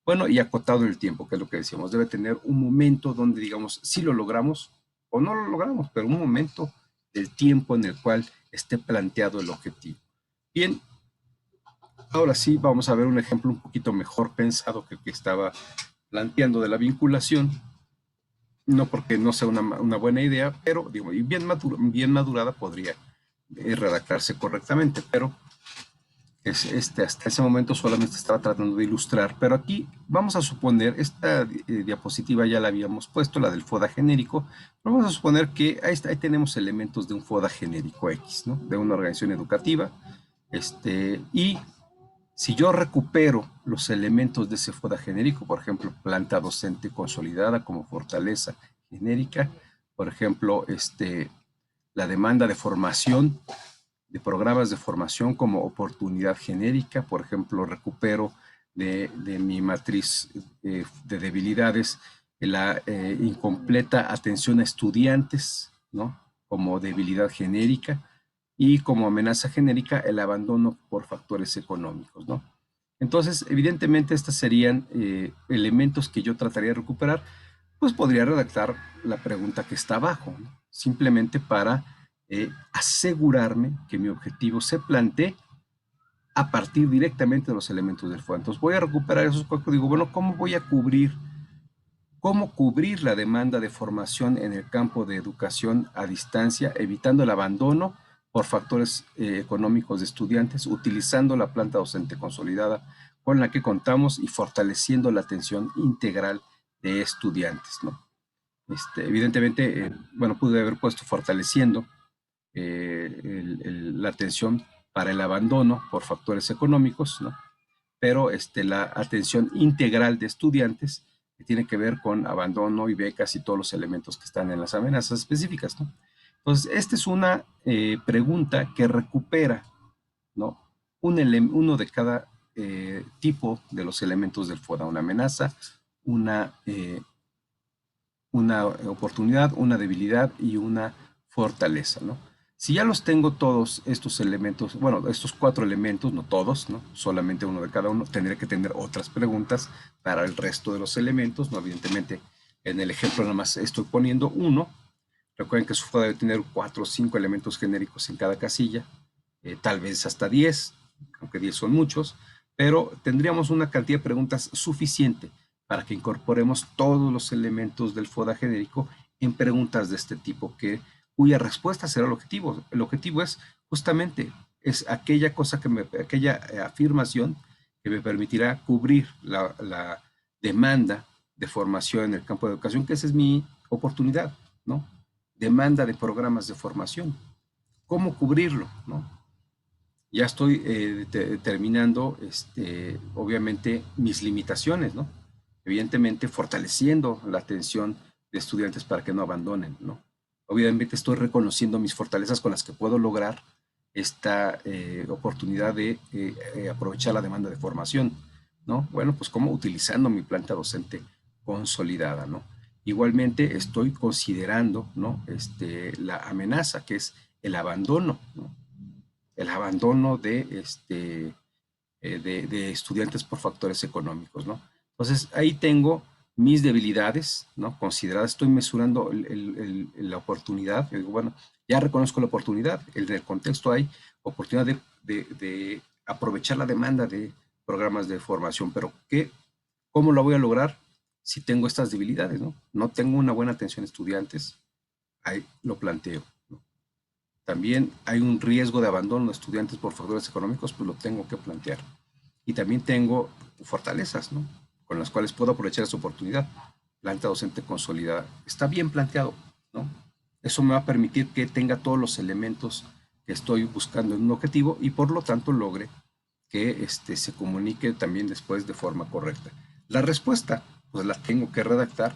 Bueno, y acotado en el tiempo, que es lo que decíamos, debe tener un momento donde digamos, si lo logramos o no lo logramos, pero un momento del tiempo en el cual esté planteado el objetivo. Bien, ahora sí vamos a ver un ejemplo un poquito mejor pensado que el que estaba planteando de la vinculación, no porque no sea una buena idea, pero digo, bien madurada podría redactarse correctamente, pero hasta ese momento solamente estaba tratando de ilustrar. Pero aquí vamos a suponer, esta diapositiva ya la habíamos puesto, la del FODA genérico, vamos a suponer que ahí tenemos elementos de un FODA genérico X, ¿no? De una organización educativa, y si yo recupero los elementos de ese FODA genérico, por ejemplo, planta docente consolidada como fortaleza genérica, por ejemplo, la demanda de formación, de programas de formación como oportunidad genérica, por ejemplo, recupero de mi matriz de debilidades la incompleta atención a estudiantes, ¿no? Como debilidad genérica, y como amenaza genérica el abandono por factores económicos, ¿no? Entonces, evidentemente, estos serían elementos que yo trataría de recuperar, pues podría redactar la pregunta que está abajo, ¿no? Simplemente para asegurarme que mi objetivo se plantee a partir directamente de los elementos del FODA. Entonces voy a recuperar esos cuatro, digo, bueno, cómo cubrir la demanda de formación en el campo de educación a distancia, evitando el abandono por factores económicos de estudiantes, utilizando la planta docente consolidada con la que contamos y fortaleciendo la atención integral de estudiantes, ¿no? Evidentemente, bueno, pude haber puesto fortaleciendo la atención para el abandono por factores económicos, ¿no? Pero la atención integral de estudiantes que tiene que ver con abandono y becas y todos los elementos que están en las amenazas específicas, ¿no? Entonces, esta es una pregunta que recupera, ¿no? Uno de cada tipo de los elementos del FODA, una amenaza, una, una oportunidad, una debilidad y una fortaleza, ¿no? Si ya los tengo todos estos elementos, bueno, estos cuatro elementos, no todos, ¿no? Solamente uno de cada uno, tendré que tener otras preguntas para el resto de los elementos, ¿no? Evidentemente, en el ejemplo nada más estoy poniendo uno. Recuerden que su FODA debe tener 4 o 5 elementos genéricos en cada casilla, tal vez hasta 10, aunque 10 son muchos, pero tendríamos una cantidad de preguntas suficiente para que incorporemos todos los elementos del FODA genérico en preguntas de este tipo, cuya respuesta será el objetivo. El objetivo es justamente aquella cosa aquella afirmación que me permitirá cubrir la demanda de formación en el campo de educación, que esa es mi oportunidad, ¿no? Demanda de programas de formación. ¿Cómo cubrirlo, no? Ya estoy determinando, obviamente, mis limitaciones, ¿no? Evidentemente, fortaleciendo la atención de estudiantes para que no abandonen, ¿no? Obviamente, estoy reconociendo mis fortalezas con las que puedo lograr esta oportunidad de aprovechar la demanda de formación, ¿no? Bueno, pues como utilizando mi planta docente consolidada, ¿no? Igualmente, estoy considerando, ¿no? La amenaza, que es el abandono, ¿no? El abandono de estudiantes por factores económicos, ¿no? Entonces, ahí tengo mis debilidades, ¿no? Consideradas, estoy mesurando la oportunidad. Digo, bueno, ya reconozco la oportunidad, en el contexto hay oportunidad de aprovechar la demanda de programas de formación, pero ¿cómo lo voy a lograr si tengo estas debilidades, ¿no? No tengo una buena atención a estudiantes, ahí lo planteo. También hay un riesgo de abandono de estudiantes por factores económicos, pues lo tengo que plantear. Y también tengo fortalezas, ¿no? Con las cuales puedo aprovechar esa oportunidad. Planta docente consolidada. Está bien planteado, ¿no? Eso me va a permitir que tenga todos los elementos que estoy buscando en un objetivo y por lo tanto logre que se comunique también después de forma correcta. La respuesta, pues la tengo que redactar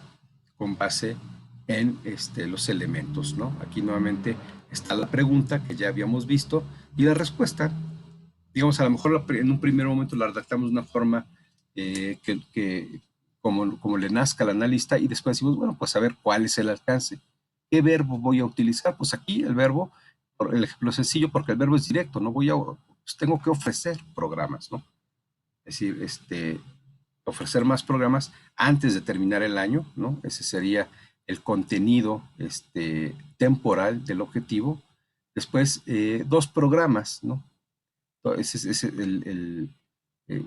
con base en los elementos, ¿no? Aquí nuevamente está la pregunta que ya habíamos visto y la respuesta, digamos, a lo mejor en un primer momento la redactamos de una forma como le nazca al analista y después decimos, bueno, pues a ver cuál es el alcance. ¿Qué verbo voy a utilizar? Pues aquí el verbo, por el ejemplo sencillo, porque el verbo es directo, no pues tengo que ofrecer programas, ¿no? Es decir, ofrecer más programas antes de terminar el año, ¿no? Ese sería el contenido temporal del objetivo. Después, dos programas, ¿no? Ese es eh, es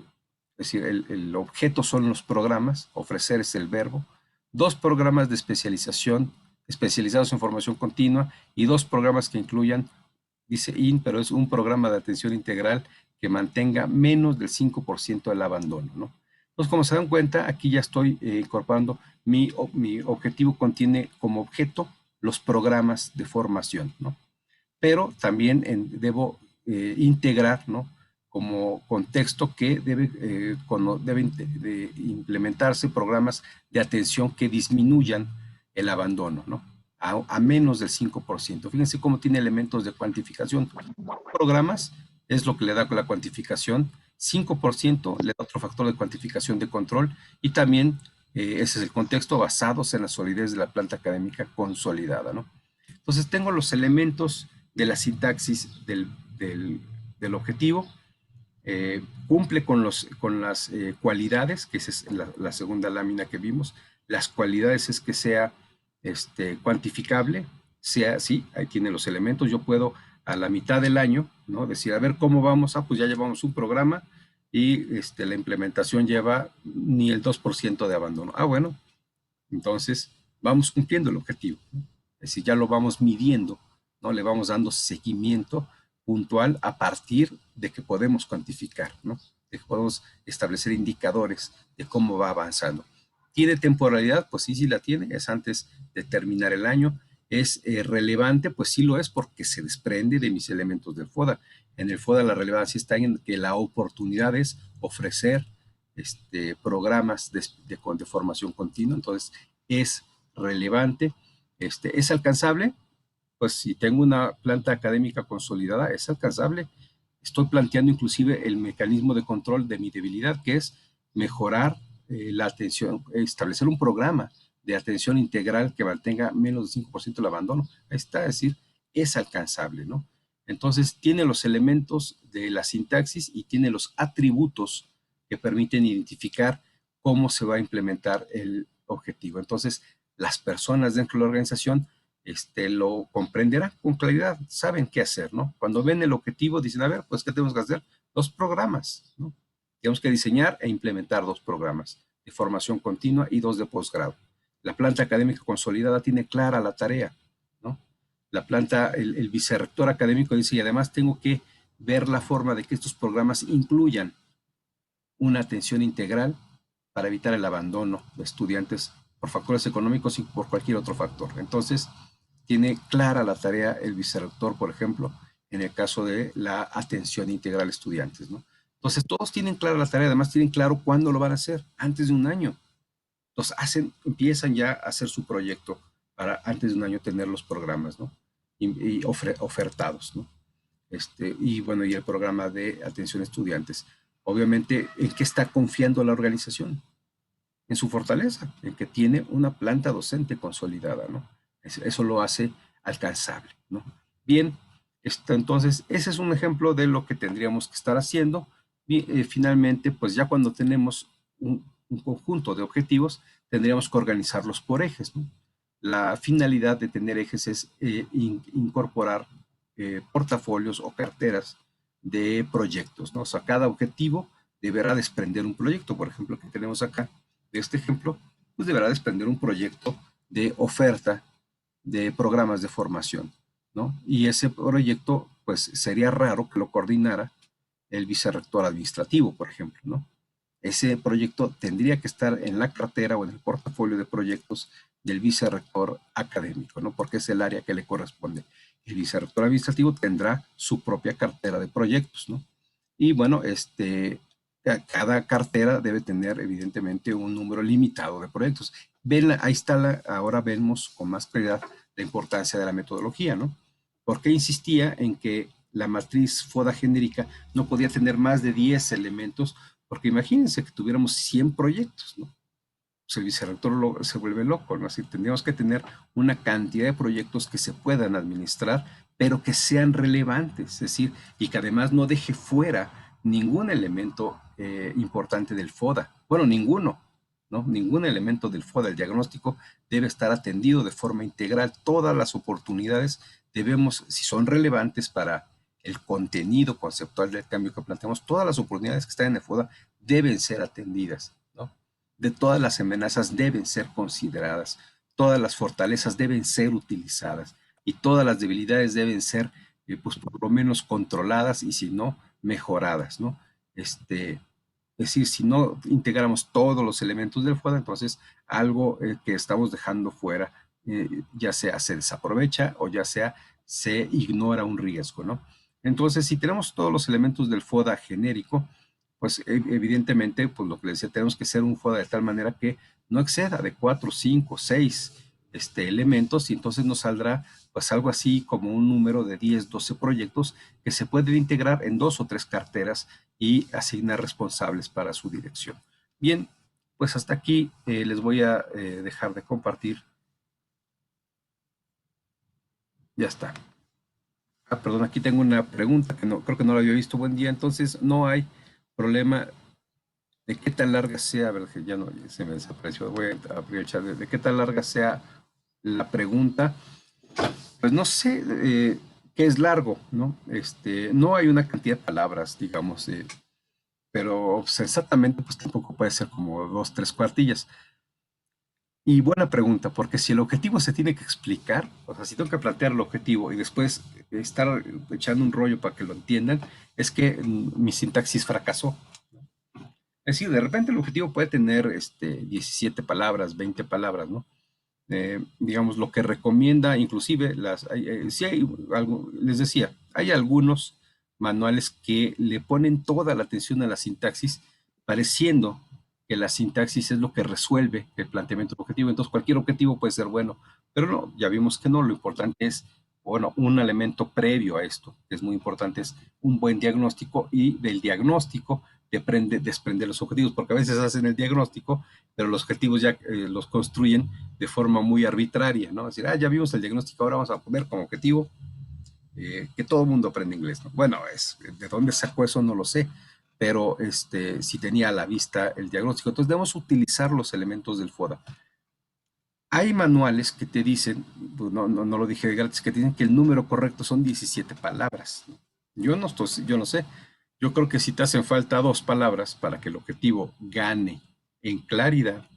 decir, el objeto son los programas, ofrecer es el verbo, dos programas de especialización especializados en formación continua y dos programas que incluyan, dice IN, pero es un programa de atención integral que mantenga menos del 5% del abandono, ¿no? Entonces, como se dan cuenta, aquí ya estoy incorporando mi objetivo contiene como objeto los programas de formación, ¿no? Pero también debo integrar, ¿no? Como contexto que deben de implementarse programas de atención que disminuyan el abandono, ¿no? A menos del 5%. Fíjense cómo tiene elementos de cuantificación. Programas es lo que le da con la cuantificación, 5% le da otro factor de cuantificación de control y también ese es el contexto basados en la solidez de la planta académica consolidada, ¿no? Entonces tengo los elementos de la sintaxis del objetivo, cumple con las cualidades, que esa es la segunda lámina que vimos. Las cualidades es que sea cuantificable, sea así, ahí tiene los elementos. Yo puedo a la mitad del año, ¿no? Decir, a ver cómo vamos, pues ya llevamos un programa y la implementación lleva ni el 2% de abandono. Bueno, entonces vamos cumpliendo el objetivo, ¿no? Es decir, ya lo vamos midiendo, ¿no? Le vamos dando seguimiento puntual a partir de que podemos cuantificar, ¿no? De que podemos establecer indicadores de cómo va avanzando. ¿Tiene temporalidad? Pues sí, sí la tiene, es antes de terminar el año. ¿Es relevante? Pues sí lo es porque se desprende de mis elementos del FODA. En el FODA la relevancia está en que la oportunidad es ofrecer programas de formación continua, entonces es relevante, es alcanzable, pues si tengo una planta académica consolidada, es alcanzable. Estoy planteando inclusive el mecanismo de control de mi debilidad, que es mejorar la atención, establecer un programa de atención integral que mantenga menos del 5% del abandono. Ahí está, es decir, es alcanzable, ¿no? Entonces, tiene los elementos de la sintaxis y tiene los atributos que permiten identificar cómo se va a implementar el objetivo. Entonces, las personas dentro de la organización lo comprenderán con claridad, saben qué hacer, ¿no? Cuando ven el objetivo, dicen, a ver, pues, ¿qué tenemos que hacer? Dos programas, ¿no? Tenemos que diseñar e implementar dos programas de formación continua y dos de posgrado. La planta académica consolidada tiene clara la tarea, ¿no? La planta, el vicerrector académico dice, y además tengo que ver la forma de que estos programas incluyan una atención integral para evitar el abandono de estudiantes por factores económicos y por cualquier otro factor. Entonces, tiene clara la tarea el vicerrector, por ejemplo, en el caso de la atención integral a estudiantes, ¿no? Entonces, todos tienen clara la tarea, además tienen claro cuándo lo van a hacer, antes de un año. Entonces, empiezan ya a hacer su proyecto para antes de un año tener los programas, ¿no? Y ofertados, ¿no? Y bueno, y el programa de atención a estudiantes. Obviamente, ¿en qué está confiando la organización? En su fortaleza, en que tiene una planta docente consolidada, ¿no? Eso lo hace alcanzable, ¿no? Bien, entonces, ese es un ejemplo de lo que tendríamos que estar haciendo. Y, finalmente, pues ya cuando tenemos un conjunto de objetivos, tendríamos que organizarlos por ejes, ¿no? La finalidad de tener ejes es incorporar portafolios o carteras de proyectos, ¿no? O sea, cada objetivo deberá desprender un proyecto, por ejemplo, que tenemos acá, de este ejemplo, pues deberá desprender un proyecto de oferta de programas de formación, ¿no? Y ese proyecto, pues sería raro que lo coordinara el vicerrector administrativo, por ejemplo, ¿no? Ese proyecto tendría que estar en la cartera o en el portafolio de proyectos del vicerrector académico, ¿no? Porque es el área que le corresponde. El vicerrector administrativo tendrá su propia cartera de proyectos, ¿no? Y bueno, cada cartera debe tener evidentemente un número limitado de proyectos. Ven, ahí está, ahora vemos con más claridad la importancia de la metodología, ¿no? Porque insistía en que la matriz FODA genérica no podía tener más de 10 elementos, porque imagínense que tuviéramos 100 proyectos, ¿no? Pues el vicerrector se vuelve loco, ¿no? Así tendríamos que tener una cantidad de proyectos que se puedan administrar, pero que sean relevantes, es decir, y que además no deje fuera ningún elemento importante del FODA. Bueno, ninguno, ¿no? Ningún elemento del FODA, el diagnóstico, debe estar atendido de forma integral. Todas las oportunidades debemos, si son relevantes para el contenido conceptual del cambio que planteamos, todas las oportunidades que están en el FODA deben ser atendidas, ¿no? De todas las amenazas deben ser consideradas, todas las fortalezas deben ser utilizadas y todas las debilidades deben ser, pues por lo menos controladas y si no, mejoradas, ¿no? Es decir, si no integramos todos los elementos del FODA, entonces algo que estamos dejando fuera, ya sea se desaprovecha o ya sea se ignora un riesgo, ¿no? Entonces, si tenemos todos los elementos del FODA genérico, pues evidentemente, pues lo que les decía, tenemos que hacer un FODA de tal manera que no exceda de 4, 5, 6 elementos y entonces nos saldrá pues algo así como un número de 10, 12 proyectos que se pueden integrar en 2 o 3 carteras y asignar responsables para su dirección. Bien, pues hasta aquí les voy a dejar de compartir. Ya está. Perdón, aquí tengo una pregunta que no, creo que no la había visto. Buen día, entonces no hay problema de qué tan larga sea, a ver, ya no, se me desapareció, voy a aprovechar de qué tan larga sea la pregunta. Pues no sé qué es largo, ¿no? No hay una cantidad de palabras, digamos, pero sensatamente pues tampoco puede ser como 2, 3 cuartillas. Y buena pregunta, porque si el objetivo se tiene que explicar, o sea, si tengo que plantear el objetivo y después estar echando un rollo para que lo entiendan, es que mi sintaxis fracasó. Es decir, de repente el objetivo puede tener 17 palabras, 20 palabras, ¿no? Digamos, lo que recomienda, inclusive, sí hay algo, les decía, hay algunos manuales que le ponen toda la atención a la sintaxis, pareciendo que la sintaxis es lo que resuelve el planteamiento del objetivo. Entonces, cualquier objetivo puede ser bueno, pero no, ya vimos que no. Lo importante es, bueno, un elemento previo a esto, que es muy importante, es un buen diagnóstico y del diagnóstico desprender los objetivos, porque a veces hacen el diagnóstico, pero los objetivos ya los construyen de forma muy arbitraria, ¿no? Es decir, ya vimos el diagnóstico, ahora vamos a poner como objetivo que todo el mundo aprende inglés, ¿no? Bueno, de dónde sacó eso no lo sé, pero si tenía a la vista el diagnóstico. Entonces debemos utilizar los elementos del FODA. Hay manuales que te dicen, pues no lo dije gratis, que dicen que el número correcto son 17 palabras. Yo no sé. Yo creo que si te hacen falta 2 palabras para que el objetivo gane en claridad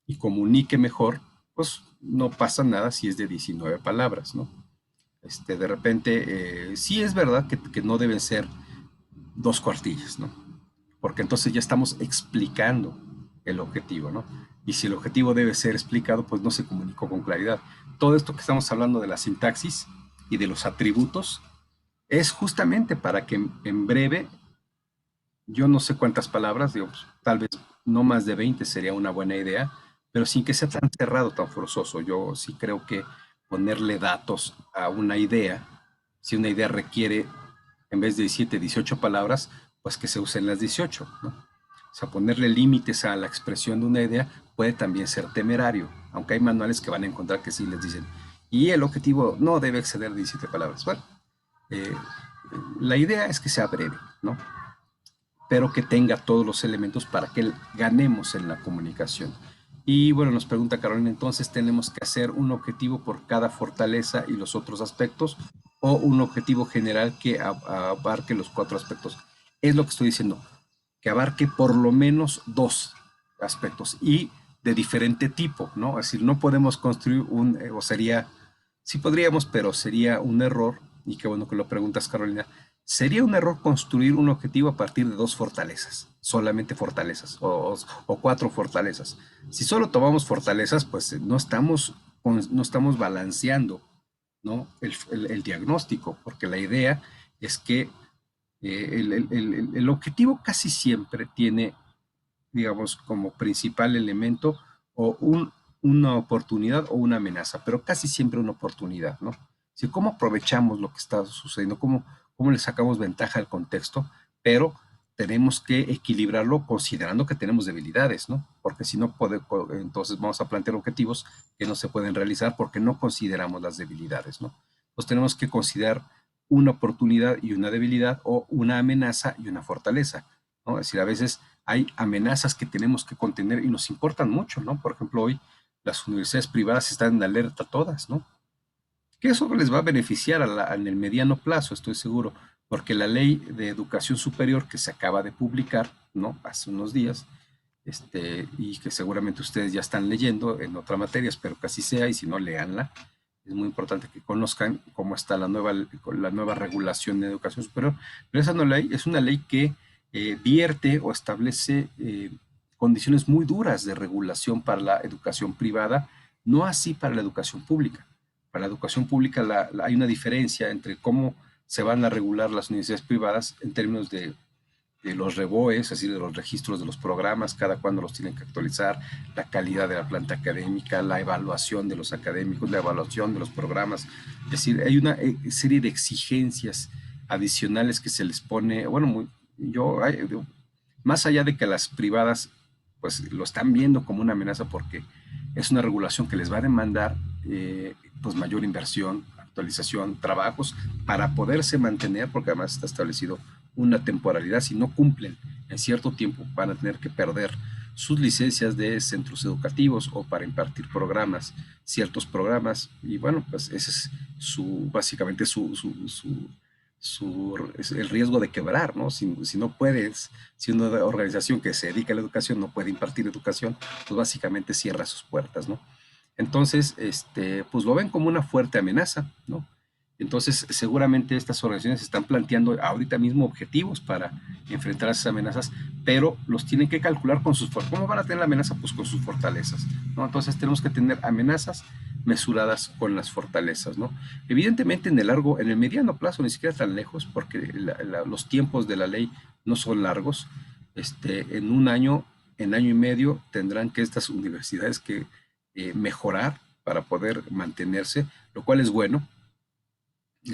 y comunique mejor, pues no pasa nada si es de 19 palabras, ¿no? De repente, sí es verdad que no deben ser 2 cuartillas, ¿no? Porque entonces ya estamos explicando el objetivo, ¿no? Y si el objetivo debe ser explicado, pues no se comunicó con claridad. Todo esto que estamos hablando de la sintaxis y de los atributos es justamente para que en breve, yo no sé cuántas palabras, digo, pues, tal vez no más de 20 sería una buena idea, pero sin que sea tan cerrado, tan forzoso. Yo sí creo que ponerle datos a una idea, si una idea requiere, en vez de 17, 18 palabras, pues que se usen las 18, ¿no? O sea, ponerle límites a la expresión de una idea puede también ser temerario, aunque hay manuales que van a encontrar que sí les dicen, y el objetivo no debe exceder 17 palabras. Bueno, eh, la idea es que sea breve, ¿no? Pero que tenga todos los elementos para que ganemos en la comunicación. Y bueno, nos pregunta Carolina, entonces tenemos que hacer un objetivo por cada fortaleza y los otros aspectos o un objetivo general que abarque los 4 aspectos. Es lo que estoy diciendo, que abarque por lo menos 2 aspectos y de diferente tipo, ¿no? Es decir, no podemos construir o sería, sí podríamos, pero sería un error, y qué bueno que lo preguntas, Carolina, sería un error construir un objetivo a partir de 2 fortalezas, solamente fortalezas, o 4 fortalezas. Si solo tomamos fortalezas, pues no estamos balanceando, ¿no? El diagnóstico, porque la idea es que el objetivo casi siempre tiene, digamos, como principal elemento o una oportunidad o una amenaza, pero casi siempre una oportunidad, ¿no? Si cómo aprovechamos lo que está sucediendo, cómo le sacamos ventaja al contexto, pero tenemos que equilibrarlo considerando que tenemos debilidades, ¿no? Porque si no, entonces vamos a plantear objetivos que no se pueden realizar porque no consideramos las debilidades, ¿no? Entonces tenemos que considerar una oportunidad y una debilidad o una amenaza y una fortaleza. ¿no? Es decir, a veces hay amenazas que tenemos que contener y nos importan mucho, ¿no? Por ejemplo, hoy las universidades privadas están en alerta todas, ¿no? Que eso les va a beneficiar en el mediano plazo, estoy seguro, porque la ley de educación superior que se acaba de publicar, ¿no? Hace unos días, y que seguramente ustedes ya están leyendo en otra materia, espero que así sea, y si no, léanla. Es muy importante que conozcan cómo está la nueva regulación de educación superior. Pero esa no ley es una ley que vierte o establece condiciones muy duras de regulación para la educación privada, no así para la educación pública. Para la educación pública hay una diferencia entre cómo se van a regular las universidades privadas en términos de los REBOEs, es decir, de los registros de los programas, cada cuándo los tienen que actualizar, la calidad de la planta académica, la evaluación de los académicos, la evaluación de los programas. Es decir, hay una serie de exigencias adicionales que se les pone, bueno, más allá de que las privadas pues lo están viendo como una amenaza porque es una regulación que les va a demandar pues mayor inversión, actualización, trabajos para poderse mantener, porque además está establecido una temporalidad. Si no cumplen en cierto tiempo, van a tener que perder sus licencias de centros educativos o para impartir programas, ciertos programas. Y bueno, pues ese es básicamente es el riesgo de quebrar, ¿no? Si no puedes, si una organización que se dedica a la educación no puede impartir educación, pues básicamente cierra sus puertas, ¿no? Entonces, pues lo ven como una fuerte amenaza, ¿no? Entonces, seguramente estas organizaciones están planteando ahorita mismo objetivos para enfrentar esas amenazas, pero los tienen que calcular con sus fortalezas. ¿Cómo van a tener la amenaza? Pues con sus fortalezas, ¿no? Entonces, tenemos que tener amenazas mesuradas con las fortalezas, ¿no? Evidentemente, en el mediano plazo, ni siquiera tan lejos, porque los tiempos de la ley no son largos. En un año, en año y medio, tendrán que estas universidades que mejorar para poder mantenerse, lo cual es bueno,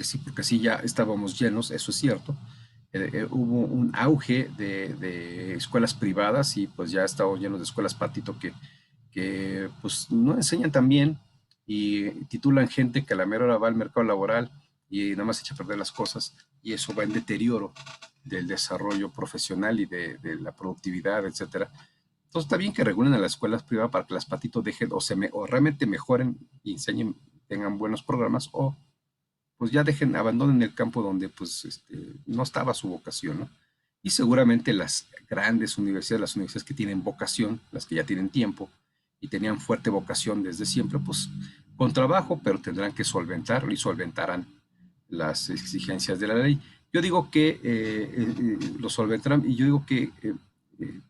sí, porque así ya estábamos llenos, eso es cierto. Hubo un auge de escuelas privadas y pues ya estábamos llenos de escuelas patito que pues no enseñan tan bien y titulan gente que a la mera hora va al mercado laboral y nada más echa a perder las cosas y eso va en deterioro del desarrollo profesional y de la productividad, etcétera. Entonces está bien que regulen a las escuelas privadas para que las patitos dejen o realmente mejoren y enseñen, tengan buenos programas o pues ya abandonen el campo donde pues no estaba su vocación, ¿no? Y seguramente las grandes universidades, las universidades que tienen vocación, las que ya tienen tiempo y tenían fuerte vocación desde siempre, pues con trabajo, pero tendrán que solventar y solventarán las exigencias de la ley. Yo digo que lo solventarán y yo digo que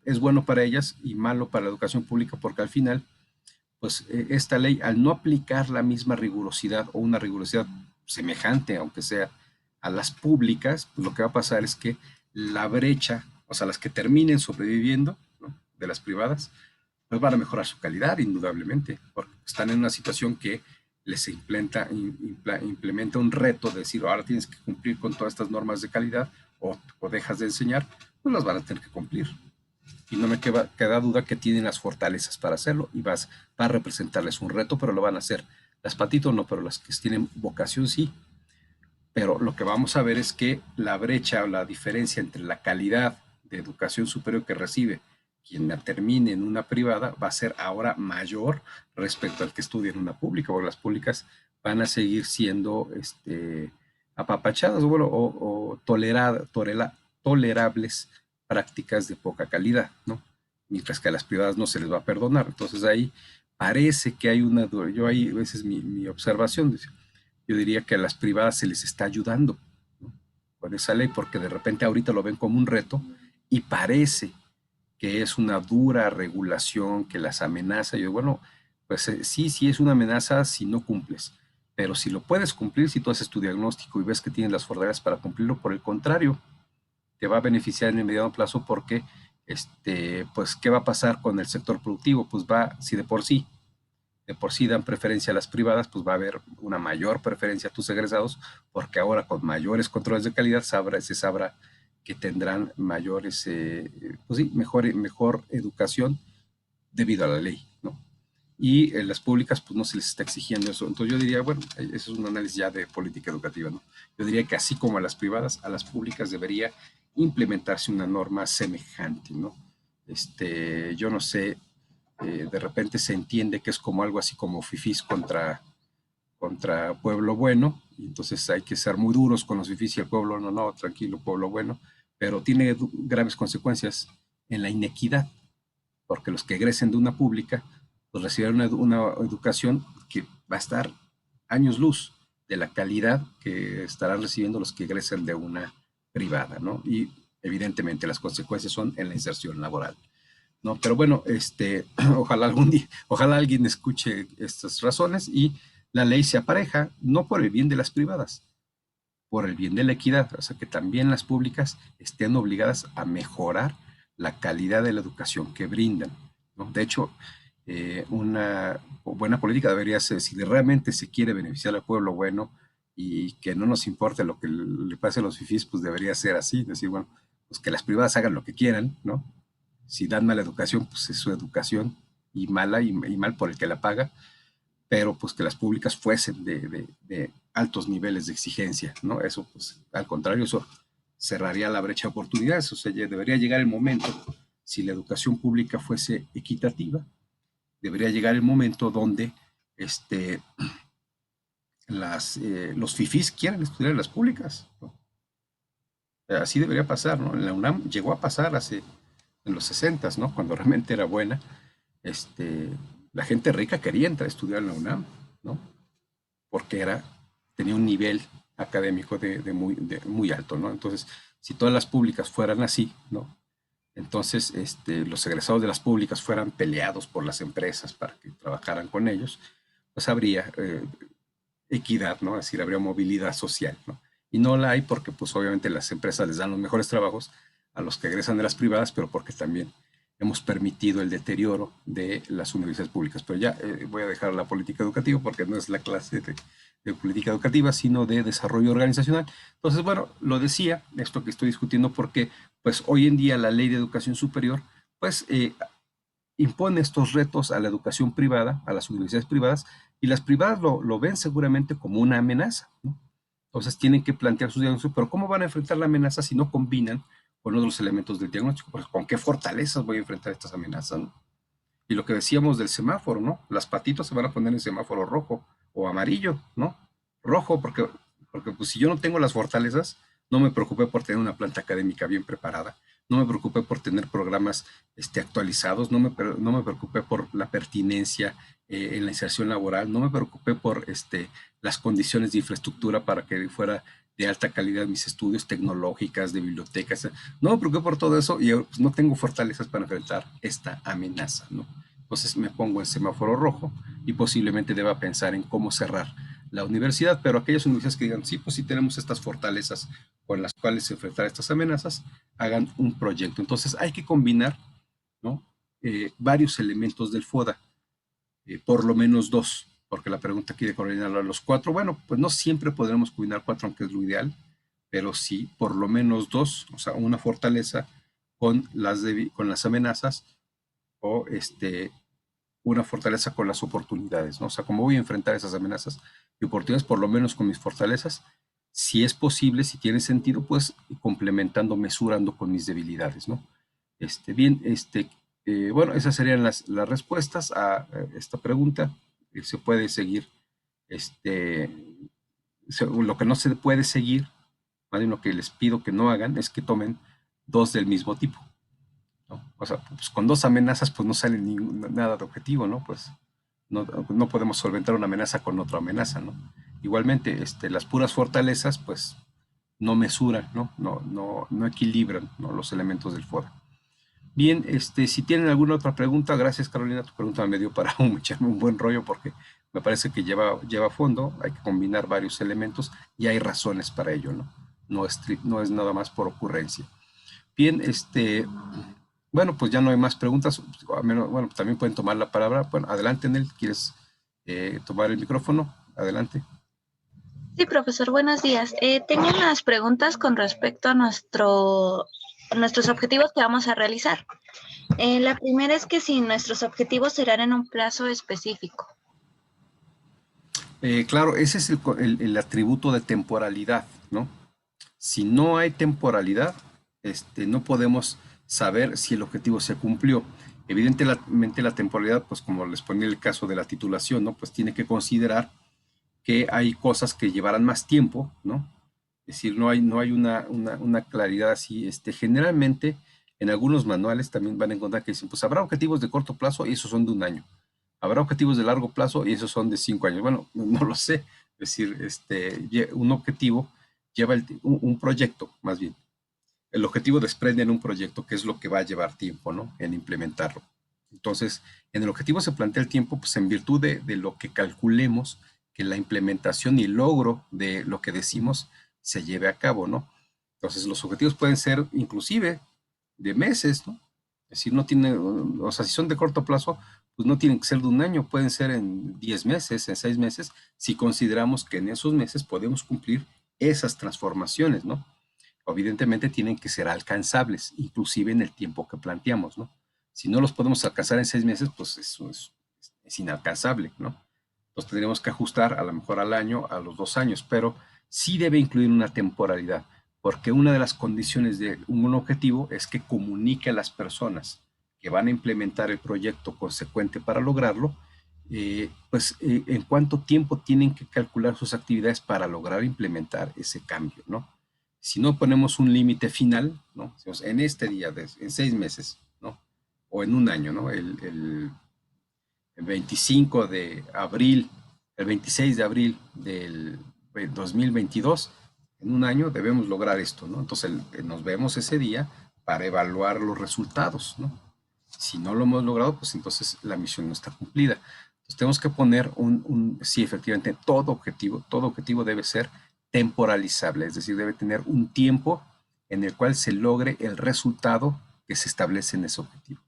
es bueno para ellas y malo para la educación pública porque al final pues esta ley, al no aplicar la misma rigurosidad o una rigurosidad semejante, aunque sea a las públicas, pues lo que va a pasar es que la brecha, o sea, las que terminen sobreviviendo, ¿no? De las privadas, pues van a mejorar su calidad, indudablemente, porque están en una situación que les implementa un reto de decir, ahora tienes que cumplir con todas estas normas de calidad o dejas de enseñar, pues las van a tener que cumplir y no me queda duda que tienen las fortalezas para hacerlo y va a representarles un reto, pero lo van a hacer. Las patitos no, pero las que tienen vocación sí. Pero lo que vamos a ver es que la brecha o la diferencia entre la calidad de educación superior que recibe quien la termine en una privada va a ser ahora mayor respecto al que estudia en una pública, porque las públicas van a seguir siendo apapachadas bueno, o tolerables prácticas de poca calidad, ¿no? Mientras que a las privadas no se les va a perdonar. Entonces ahí parece que hay yo ahí, esa es mi observación, yo diría que a las privadas se les está ayudando, ¿no? Con esa ley, porque de repente ahorita lo ven como un reto y parece que es una dura regulación que las amenaza. Yo, bueno, pues sí es una amenaza si no cumples, pero si lo puedes cumplir, si tú haces tu diagnóstico y ves que tienes las fortalezas para cumplirlo, por el contrario, te va a beneficiar en el mediano plazo porque, pues, ¿qué va a pasar con el sector productivo? Pues si de por sí dan preferencia a las privadas, pues va a haber una mayor preferencia a tus egresados, porque ahora con mayores controles de calidad se sabrá que tendrán mayores, pues sí, mejor educación debido a la ley, ¿no? Y en las públicas, pues no se les está exigiendo eso. Entonces yo diría, bueno, eso es un análisis ya de política educativa, ¿no? Yo diría que así como a las privadas, a las públicas debería implementarse una norma semejante, ¿no? Yo no sé, de repente se entiende que es como algo así como fifís contra pueblo bueno, y entonces hay que ser muy duros con los fifís y el pueblo no, no, tranquilo, pueblo bueno, pero tiene graves consecuencias en la inequidad, porque los que egresen de una pública, pues recibirán una educación que va a estar años luz de la calidad que estarán recibiendo los que egresen de una privada, ¿no? Y evidentemente las consecuencias son en la inserción laboral, ¿no? Pero bueno, ojalá algún día, ojalá alguien escuche estas razones y la ley se apareja, no por el bien de las privadas, por el bien de la equidad, o sea, que también las públicas estén obligadas a mejorar la calidad de la educación que brindan, ¿no? De hecho, una buena política debería ser, si realmente se quiere beneficiar al pueblo bueno y que no nos importe lo que le pase a los fifís, pues debería ser así, decir, bueno, pues que las privadas hagan lo que quieran, ¿no? Si dan mala educación, pues es su educación y mala y mal por el que la paga, pero pues que las públicas fuesen de altos niveles de exigencia, ¿no? Eso, pues, al contrario, eso cerraría la brecha de oportunidades, o sea, ya debería llegar el momento, si la educación pública fuese equitativa, debería llegar el momento donde los fifís quieran estudiar en las públicas, ¿no? Así debería pasar, ¿no? En la UNAM llegó a pasar en los 60, ¿no? Cuando realmente era buena, este, la gente rica quería entrar a estudiar en la UNAM, ¿no? Porque tenía un nivel académico de muy alto, ¿no? Entonces, si todas las públicas fueran así, ¿no? Entonces, los egresados de las públicas fueran peleados por las empresas para que trabajaran con ellos, pues habría equidad, ¿no? Es decir, habría movilidad social, ¿no? Y no la hay porque, pues, obviamente las empresas les dan los mejores trabajos a los que egresan de las privadas, pero porque también hemos permitido el deterioro de las universidades públicas. Pero ya voy a dejar la política educativa porque no es la clase de política educativa, sino de desarrollo organizacional. Entonces, bueno, lo decía, esto que estoy discutiendo, porque pues hoy en día la ley de educación superior, pues impone estos retos a la educación privada, a las universidades privadas, y las privadas lo ven seguramente como una amenaza, ¿no? Entonces tienen que plantear sus diagnósticos, pero ¿cómo van a enfrentar la amenaza si no combinan con otros elementos del diagnóstico? Pues, ¿con qué fortalezas voy a enfrentar estas amenazas, ¿no? Y lo que decíamos del semáforo, ¿no? Las patitas se van a poner en semáforo rojo o amarillo, ¿no? Rojo, porque pues, si yo no tengo las fortalezas, no me preocupé por tener una planta académica bien preparada, no me preocupé por tener programas actualizados, no me preocupé por la pertinencia en la inserción laboral, no me preocupé por las condiciones de infraestructura para que fuera de alta calidad mis estudios tecnológicas, de bibliotecas. No me preocupé por todo eso y pues, no tengo fortalezas para enfrentar esta amenaza, ¿no? Entonces me pongo en semáforo rojo y posiblemente deba pensar en cómo cerrar la universidad, pero aquellas universidades que digan, sí, pues sí tenemos estas fortalezas con las cuales enfrentar estas amenazas, hagan un proyecto. Entonces hay que combinar, ¿no? Varios elementos del FODA, por lo menos dos, porque la pregunta aquí de coordinar a los cuatro, bueno, pues no siempre podremos combinar cuatro, aunque es lo ideal, pero sí por lo menos dos, o sea, una fortaleza con las amenazas o una fortaleza con las oportunidades, ¿no? O sea, cómo voy a enfrentar esas amenazas y oportunidades, por lo menos con mis fortalezas, si es posible, si tiene sentido, pues complementando, mesurando con mis debilidades, ¿no? Bien, bueno, esas serían las respuestas a esta pregunta. Se puede seguir, lo que no se puede seguir, más bien lo que les pido que no hagan es que tomen dos del mismo tipo, ¿no? O sea, pues con dos amenazas pues no sale nada de objetivo, ¿no? Pues no podemos solventar una amenaza con otra amenaza, ¿no? Igualmente, las puras fortalezas pues no mesuran, ¿no? No equilibran, ¿no? Los elementos del foro. Bien, si tienen alguna otra pregunta, gracias Carolina, tu pregunta me dio para echarme un buen rollo porque me parece que lleva fondo, hay que combinar varios elementos y hay razones para ello, ¿no? No es nada más por ocurrencia. Bien, bueno, pues ya no hay más preguntas, a menos, bueno, también pueden tomar la palabra. Bueno, adelante, Nel, ¿quieres tomar el micrófono? Adelante. Sí, profesor, buenos días. Tengo unas preguntas con respecto a nuestros objetivos que vamos a realizar. La primera es que si nuestros objetivos serán en un plazo específico. Claro, ese es el atributo de temporalidad, ¿no? Si no hay temporalidad, no podemos saber si el objetivo se cumplió. Evidentemente la temporalidad, pues como les ponía el caso de la titulación, ¿no? Pues tiene que considerar que hay cosas que llevarán más tiempo, ¿no? Es decir, no hay una claridad así. Generalmente, en algunos manuales también van a encontrar que dicen, pues habrá objetivos de corto plazo y esos son de un año. Habrá objetivos de largo plazo y esos son de 5 años. Bueno, no lo sé. Es decir, un objetivo lleva un proyecto, más bien. El objetivo desprende en un proyecto, que es lo que va a llevar tiempo, ¿no? En implementarlo. Entonces, en el objetivo se plantea el tiempo, pues en virtud de lo que calculemos que la implementación y logro de lo que decimos se lleve a cabo, ¿no? Entonces, los objetivos pueden ser inclusive de meses, ¿no? Es decir, no tiene, o sea, si son de corto plazo, pues no tienen que ser de un año, pueden ser en 10 meses, en 6 meses, si consideramos que en esos meses podemos cumplir esas transformaciones, ¿no? Evidentemente tienen que ser alcanzables, inclusive en el tiempo que planteamos, ¿no? Si no los podemos alcanzar en 6 meses, pues eso es inalcanzable, ¿no? Los tendríamos que ajustar a lo mejor al año, a los 2 años, pero sí debe incluir una temporalidad, porque una de las condiciones de un objetivo es que comunique a las personas que van a implementar el proyecto consecuente para lograrlo, en cuánto tiempo tienen que calcular sus actividades para lograr implementar ese cambio, ¿no? Si no ponemos un límite final, ¿no? En este día, en 6 meses, ¿no? O en un año, ¿no? El 25 de abril, el 26 de abril del 2022, en un año debemos lograr esto, ¿no? Entonces nos vemos ese día para evaluar los resultados, ¿no? Si no lo hemos logrado, pues entonces la misión no está cumplida. Entonces tenemos que poner sí, efectivamente, todo objetivo debe ser temporalizable, es decir, debe tener un tiempo en el cual se logre el resultado que se establece en ese objetivo.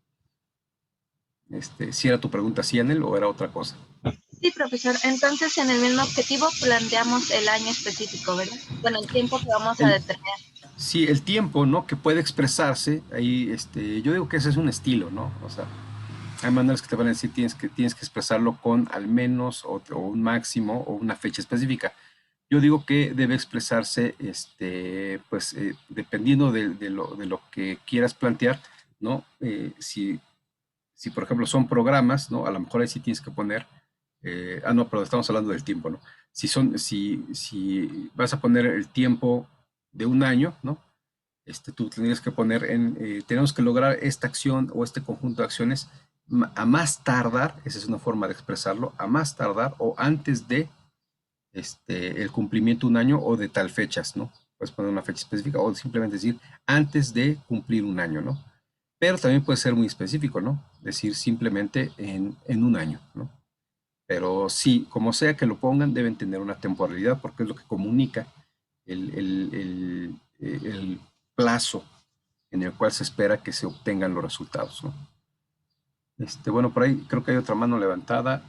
¿Si era tu pregunta, sí, Anel, o era otra cosa? Sí, profesor. Entonces, en el mismo objetivo planteamos el año específico, ¿verdad? Bueno, el tiempo que vamos a El, determinar. sí, el tiempo, ¿no? Que puede expresarse, ahí, yo digo que ese es un estilo, ¿no? O sea, hay maneras que te van a decir tienes que expresarlo con al menos o un máximo o una fecha específica. Yo digo que debe expresarse, dependiendo de lo que quieras plantear, ¿no? Si, por ejemplo, son programas, ¿no? A lo mejor ahí sí tienes que poner, no, pero estamos hablando del tiempo, ¿no? Si vas a poner el tiempo de un año, ¿no? Tú tendrías que poner tenemos que lograr esta acción o este conjunto de acciones a más tardar, esa es una forma de expresarlo, a más tardar o antes de el cumplimiento de un año o de tal fechas, ¿no? Puedes poner una fecha específica o simplemente decir antes de cumplir un año, ¿no? Pero también puede ser muy específico, ¿no? Decir simplemente en un año, ¿no? Pero sí, como sea que lo pongan, deben tener una temporalidad porque es lo que comunica el plazo en el cual se espera que se obtengan los resultados, ¿no? Bueno, por ahí creo que hay otra mano levantada.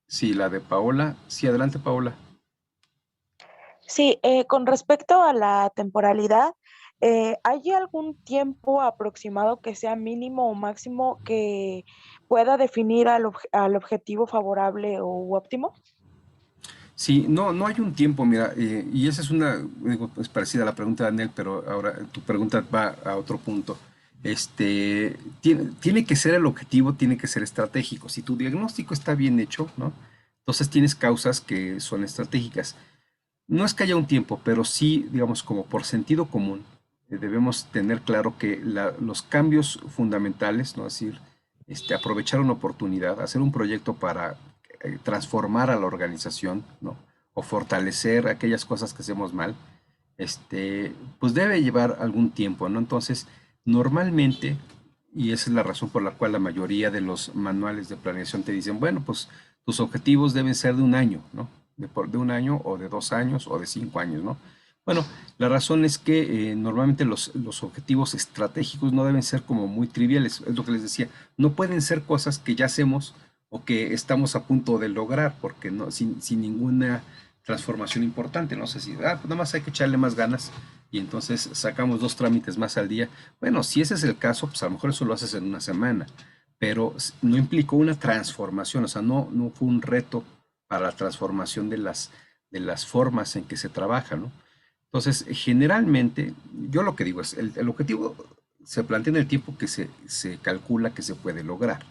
Sí, la de Paola. Sí, adelante, Paola. Sí, con respecto a la temporalidad, ¿hay algún tiempo aproximado que sea mínimo o máximo que pueda definir al objetivo favorable o óptimo? Sí, no hay un tiempo, mira, y esa es parecida a la pregunta de Anel, pero ahora tu pregunta va a otro punto. Tiene que ser el objetivo, tiene que ser estratégico. Si tu diagnóstico está bien hecho, ¿no? Entonces tienes causas que son estratégicas. No es que haya un tiempo, pero sí, digamos, como por sentido común, debemos tener claro que los cambios fundamentales, ¿no? Es decir, aprovechar una oportunidad, hacer un proyecto para transformar a la organización, ¿no? O fortalecer aquellas cosas que hacemos mal, pues debe llevar algún tiempo, ¿no? Entonces, normalmente, y esa es la razón por la cual la mayoría de los manuales de planeación te dicen, bueno, pues tus objetivos deben ser de un año, ¿no? De un año o de 2 años o de 5 años, ¿no? Bueno, la razón es que normalmente los objetivos estratégicos no deben ser como muy triviales, es lo que les decía, no pueden ser cosas que ya hacemos o que estamos a punto de lograr, porque no, sin ninguna transformación importante, no sé si, pues nada más hay que echarle más ganas y entonces sacamos 2 trámites más al día. Bueno, si ese es el caso, pues a lo mejor eso lo haces en una semana, pero no implicó una transformación, o sea, no fue un reto para la transformación de las formas en que se trabaja, ¿no? Entonces, generalmente, yo lo que digo es, el objetivo se plantea en el tiempo que se calcula que se puede lograr,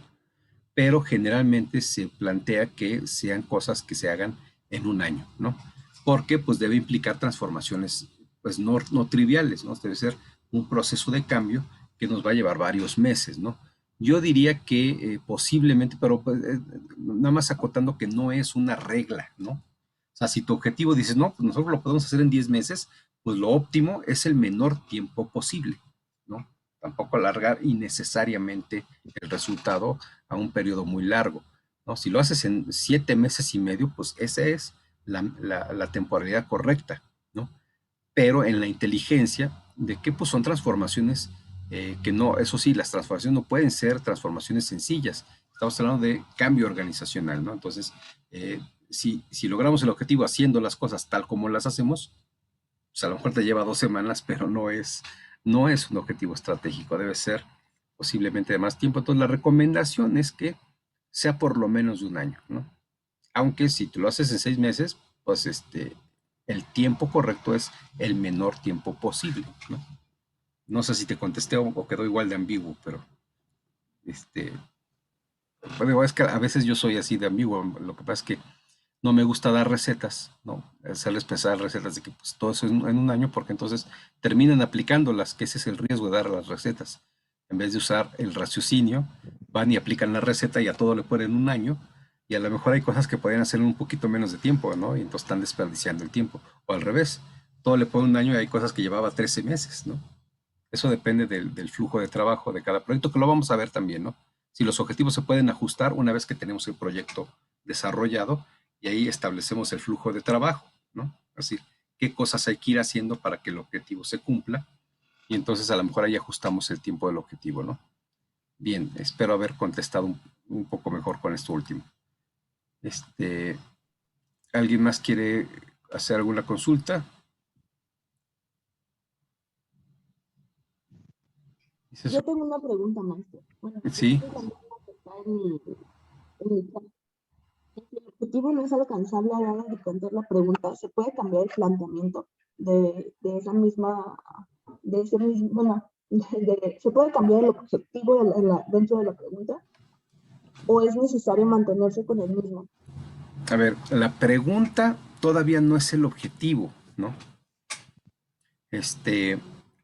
pero generalmente se plantea que sean cosas que se hagan en un año, ¿no? Porque pues debe implicar transformaciones pues no triviales, ¿no? Debe ser un proceso de cambio que nos va a llevar varios meses, ¿no? Yo diría que posiblemente, pero pues, nada más acotando que no es una regla, ¿no? O sea, si tu objetivo dices, no, pues nosotros lo podemos hacer en 10 meses, pues lo óptimo es el menor tiempo posible, ¿no? Tampoco alargar innecesariamente el resultado a un periodo muy largo, ¿no? Si lo haces en 7 meses y medio, pues esa es la temporalidad correcta, ¿no? Pero en la inteligencia de que pues son transformaciones que no, eso sí, las transformaciones no pueden ser transformaciones sencillas. Estamos hablando de cambio organizacional, ¿no? Entonces, si logramos el objetivo haciendo las cosas tal como las hacemos, pues a lo mejor te lleva 2 semanas, pero no es un objetivo estratégico, debe ser posiblemente de más tiempo. Entonces, la recomendación es que sea por lo menos de un año, ¿no? Aunque si tú lo haces en 6 meses, pues el tiempo correcto es el menor tiempo posible, ¿no? No sé si te contesté o quedó igual de ambiguo, pero este, bueno, es que a veces yo soy así de ambiguo. Lo que pasa es que no me gusta dar recetas, ¿no? Hacerles pensar recetas de que pues, todo eso en un año, porque entonces terminan aplicándolas, que ese es el riesgo de dar las recetas. En vez de usar el raciocinio, van y aplican la receta y a todo le ponen un año, y a lo mejor hay cosas que pueden hacer en un poquito menos de tiempo, ¿no? Y entonces están desperdiciando el tiempo. O al revés, todo le ponen un año y hay cosas que llevaba 13 meses, ¿no? Eso depende del flujo de trabajo de cada proyecto, que lo vamos a ver también, ¿no? Si los objetivos se pueden ajustar una vez que tenemos el proyecto desarrollado y ahí establecemos el flujo de trabajo, ¿no? Es decir, qué cosas hay que ir haciendo para que el objetivo se cumpla y entonces a lo mejor ahí ajustamos el tiempo del objetivo, ¿no? Bien, espero haber contestado un poco mejor con esto último. ¿Alguien más quiere hacer alguna consulta? Yo tengo una pregunta, maestro. Bueno, Sí. está en el chat. Si el objetivo no es alcanzable a la hora de plantear la pregunta, ¿se puede cambiar el planteamiento de esa misma, de ese mismo, bueno, ¿se puede cambiar el objetivo dentro de la pregunta? ¿O es necesario mantenerse con el mismo? A ver, la pregunta todavía no es el objetivo, ¿no?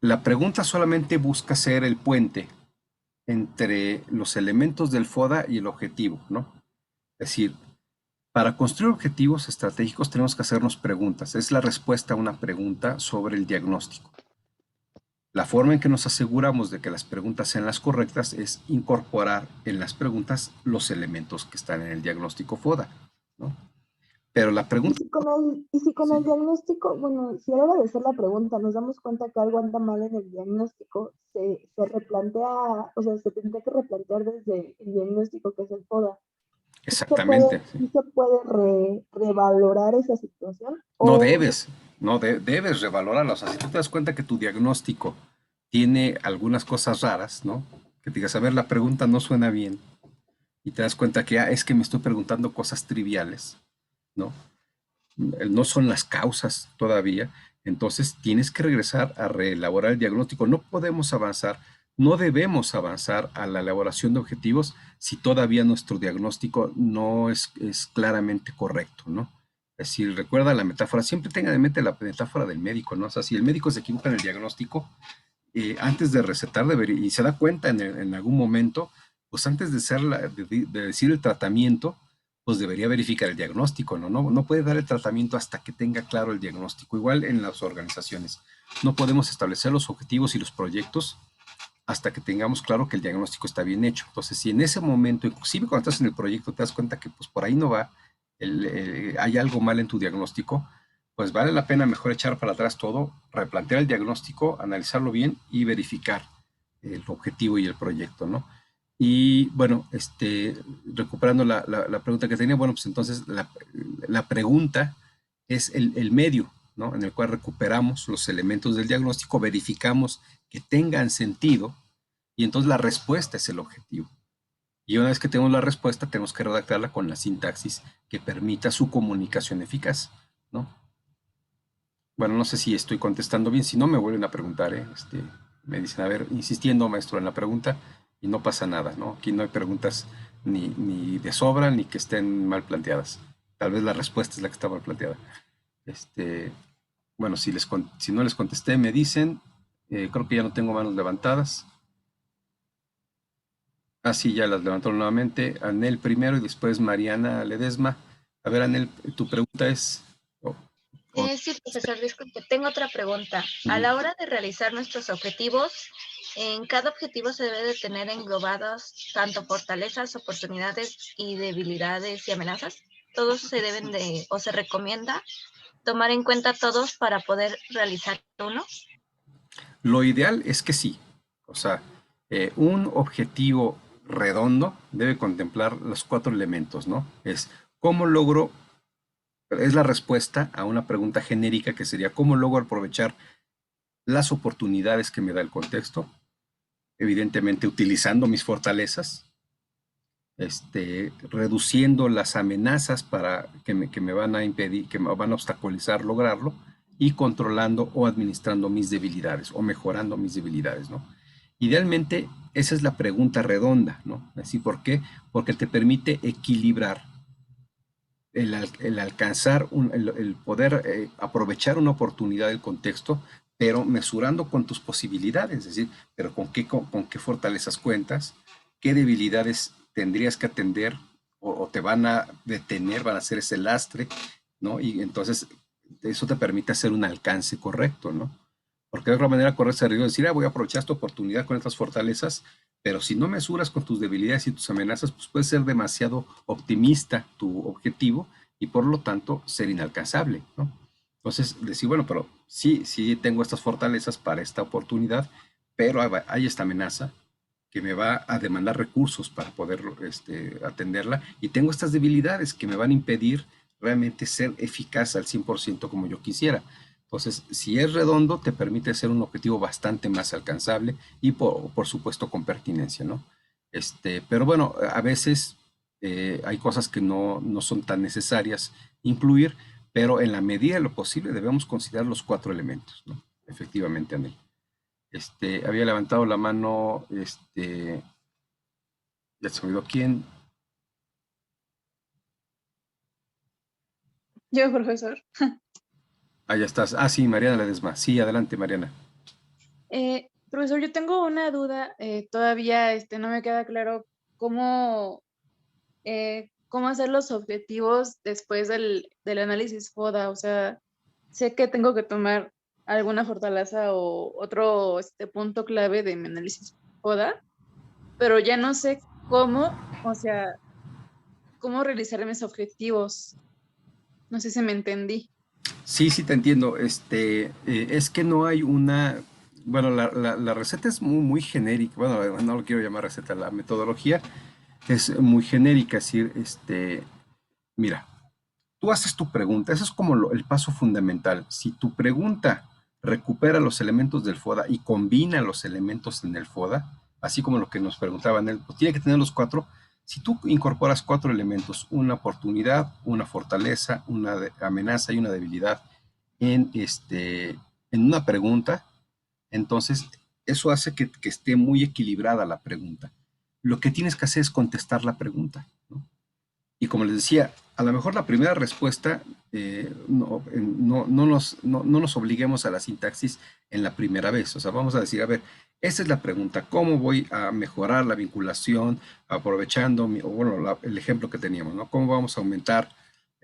La pregunta solamente busca ser el puente entre los elementos del FODA y el objetivo, ¿no? Es decir, para construir objetivos estratégicos tenemos que hacernos preguntas. Es la respuesta a una pregunta sobre el diagnóstico. La forma en que nos aseguramos de que las preguntas sean las correctas es incorporar en las preguntas los elementos que están en el diagnóstico FODA, ¿no? Pero la pregunta... Y si con el diagnóstico, bueno, si a la hora de hacer la pregunta nos damos cuenta que algo anda mal en el diagnóstico, se replantea, o sea, se tendría que replantear desde el diagnóstico que es el FODA. Exactamente. ¿Sí se puede revalorar esa situación? No debes, debes revalorarla. O sea, si tú te das cuenta que tu diagnóstico tiene algunas cosas raras, ¿no? Que te digas, a ver, la pregunta no suena bien. Y te das cuenta que es que me estoy preguntando cosas triviales, ¿no? No son las causas todavía. Entonces tienes que regresar a reelaborar el diagnóstico. No podemos avanzar, no debemos avanzar a la elaboración de objetivos si todavía nuestro diagnóstico no es claramente correcto, ¿no? Es decir, recuerda la metáfora, siempre tenga en mente la metáfora del médico, ¿no? O sea, si el médico se equivoca en el diagnóstico, antes de recetar y se da cuenta en algún momento, pues antes de decir el tratamiento, pues debería verificar el diagnóstico, ¿no? No puede dar el tratamiento hasta que tenga claro el diagnóstico. Igual en las organizaciones. No podemos establecer los objetivos y los proyectos hasta que tengamos claro que el diagnóstico está bien hecho. Entonces, si en ese momento, inclusive cuando estás en el proyecto, te das cuenta que pues por ahí no va, hay algo mal en tu diagnóstico, pues vale la pena mejor echar para atrás todo, replantear el diagnóstico, analizarlo bien y verificar el objetivo y el proyecto, ¿no? Y bueno, recuperando la pregunta que tenía, bueno, pues entonces la pregunta es el medio, ¿no? En el cual recuperamos los elementos del diagnóstico, verificamos que tengan sentido y entonces la respuesta es el objetivo. Y una vez que tenemos la respuesta, tenemos que redactarla con la sintaxis que permita su comunicación eficaz, ¿no? Bueno, no sé si estoy contestando bien, si no me vuelven a preguntar, ¿eh? Me dicen, a ver, insistiendo, maestro, en la pregunta, y no pasa nada, ¿no? Aquí no hay preguntas ni de sobra, ni que estén mal planteadas. Tal vez la respuesta es la que está mal planteada. Este, bueno, si no les contesté, me dicen, creo que ya no tengo manos levantadas. Ah, sí, ya las levantaron nuevamente. Anel primero y después Mariana Ledesma. A ver, Anel, tu pregunta es... oh, oh, Sí, profesor, disculpe, tengo otra pregunta. A ujú. la hora de realizar nuestros objetivos, en cada objetivo se debe de tener englobados tanto fortalezas, oportunidades y debilidades y amenazas. Todos se deben de, o se recomienda tomar en cuenta todos para poder realizar uno. Lo ideal es que sí. O sea, un objetivo redondo debe contemplar los 4 elementos, ¿no? Es cómo logro, es la respuesta a una pregunta genérica que sería cómo logro aprovechar las oportunidades que me da el contexto, evidentemente utilizando mis fortalezas, reduciendo las amenazas para que me van a impedir, que me van a obstaculizar lograrlo, y controlando o administrando mis debilidades o mejorando mis debilidades, ¿no? Idealmente, esa es la pregunta redonda, ¿no? Así, ¿por qué? Porque te permite equilibrar el alcanzar, el poder aprovechar una oportunidad del contexto, pero mesurando con tus posibilidades, es decir, pero con qué fortalezas cuentas, qué debilidades tendrías que atender o te van a detener, van a hacer ese lastre, ¿no? Y entonces eso te permite hacer un alcance correcto, ¿no? Porque de otra manera correcta sería decir, voy a aprovechar esta oportunidad con estas fortalezas, pero si no mesuras con tus debilidades y tus amenazas, pues puede ser demasiado optimista tu objetivo y por lo tanto ser inalcanzable, ¿no? Entonces, decir, bueno, pero sí tengo estas fortalezas para esta oportunidad, pero hay esta amenaza que me va a demandar recursos para poder atenderla, y tengo estas debilidades que me van a impedir realmente ser eficaz al 100% como yo quisiera. Entonces, si es redondo, te permite ser un objetivo bastante más alcanzable y por supuesto con pertinencia, ¿no? Pero bueno, a veces hay cosas que no son tan necesarias incluir, pero en la medida de lo posible debemos considerar los 4 elementos, ¿no? Efectivamente, Anel. Había levantado la mano, ya se me olvidó quién. Yo, profesor. Ah, ya estás. Ah, sí, Mariana Ledesma. Sí, adelante, Mariana. Profesor, yo tengo una duda. Todavía no me queda claro cómo, cómo hacer los objetivos después del análisis FODA. O sea, sé que tengo que tomar alguna fortaleza o otro punto clave de mi análisis FODA, pero ya no sé cómo, o sea, cómo realizar mis objetivos. No sé si me entendí. Sí, sí, te entiendo. Es que no hay una, bueno, la receta es muy genérica. Bueno, no lo quiero llamar receta, la metodología es muy genérica. Es decir, mira, tú haces tu pregunta, eso es como el paso fundamental. Si tu pregunta recupera los elementos del FODA y combina los elementos en el FODA, así como lo que nos preguntaban, él, pues tiene que tener los 4. Si tú incorporas 4 elementos, una oportunidad, una fortaleza, una amenaza y una debilidad en una pregunta, entonces eso hace que esté muy equilibrada la pregunta. Lo que tienes que hacer es contestar la pregunta, ¿no? Y como les decía, a lo mejor la primera respuesta, no nos obliguemos a la sintaxis en la primera vez. O sea, vamos a decir, a ver, esta es la pregunta, ¿cómo voy a mejorar la vinculación aprovechando, el ejemplo que teníamos, ¿no? ¿Cómo vamos a aumentar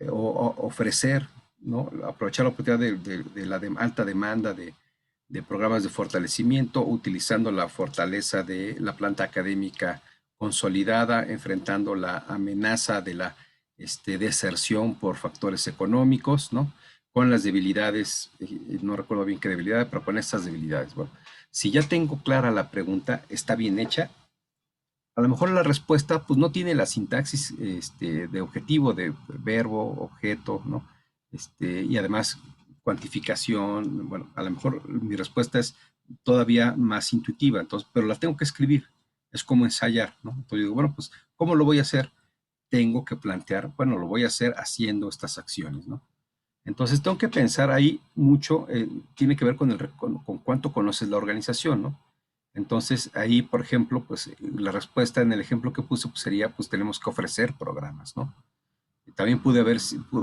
o ofrecer, ¿no? Aprovechar la oportunidad de la alta demanda de programas de fortalecimiento, utilizando la fortaleza de la planta académica consolidada, enfrentando la amenaza de la deserción por factores económicos, ¿no? Con las debilidades, no recuerdo bien qué debilidad, pero con estas debilidades. Bueno, si ya tengo clara la pregunta, está bien hecha, a lo mejor la respuesta pues no tiene la sintaxis de objetivo, de verbo, objeto, ¿no? Y además cuantificación, bueno, a lo mejor mi respuesta es todavía más intuitiva, entonces, pero la tengo que escribir, es como ensayar, ¿no? Entonces digo, bueno, pues, ¿cómo lo voy a hacer? Tengo que plantear, bueno, lo voy a hacer haciendo estas acciones, ¿no? Entonces tengo que pensar ahí mucho, tiene que ver con cuánto conoces la organización, ¿no? Entonces ahí, por ejemplo, pues la respuesta en el ejemplo que puse pues, sería, pues tenemos que ofrecer programas, ¿no? También pude haber,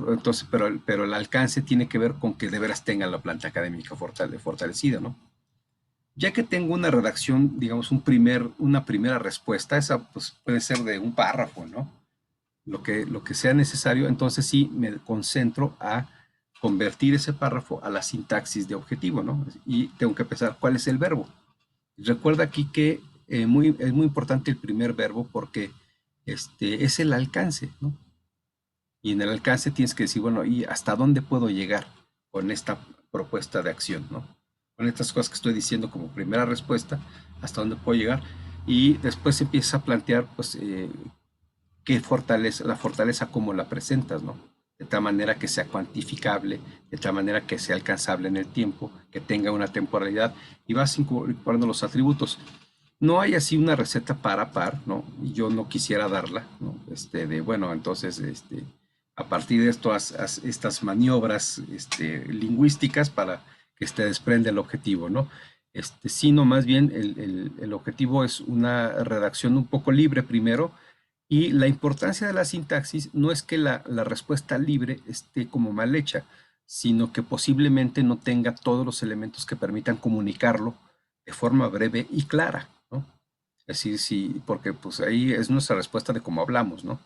entonces, pero el alcance tiene que ver con que de veras tengan la planta académica fortalecida, ¿no? Ya que tengo una redacción, digamos, una primera respuesta, esa pues puede ser de un párrafo, ¿no? Lo que sea necesario, entonces sí me concentro a convertir ese párrafo a la sintaxis de objetivo, ¿no? Y tengo que pensar cuál es el verbo. Recuerda aquí que es muy importante el primer verbo porque es el alcance, ¿no? Y en el alcance tienes que decir, bueno, ¿y hasta dónde puedo llegar con esta propuesta de acción, ¿no? Con estas cosas que estoy diciendo como primera respuesta, hasta dónde puedo llegar. Y después empiezas a plantear, pues, qué fortaleza, la fortaleza cómo la presentas, ¿no? De tal manera que sea cuantificable, de tal manera que sea alcanzable en el tiempo, que tenga una temporalidad y vas incorporando los atributos. No hay así una receta par, ¿no? Y yo no quisiera darla, ¿no? Bueno, entonces, a partir de esto, haz estas maniobras, lingüísticas para que desprenda el objetivo, ¿no? Sino más bien el objetivo es una redacción un poco libre primero, y la importancia de la sintaxis no es que la respuesta libre esté como mal hecha, sino que posiblemente no tenga todos los elementos que permitan comunicarlo de forma breve y clara, ¿no? Es decir, sí, porque pues ahí es nuestra respuesta de cómo hablamos, ¿no?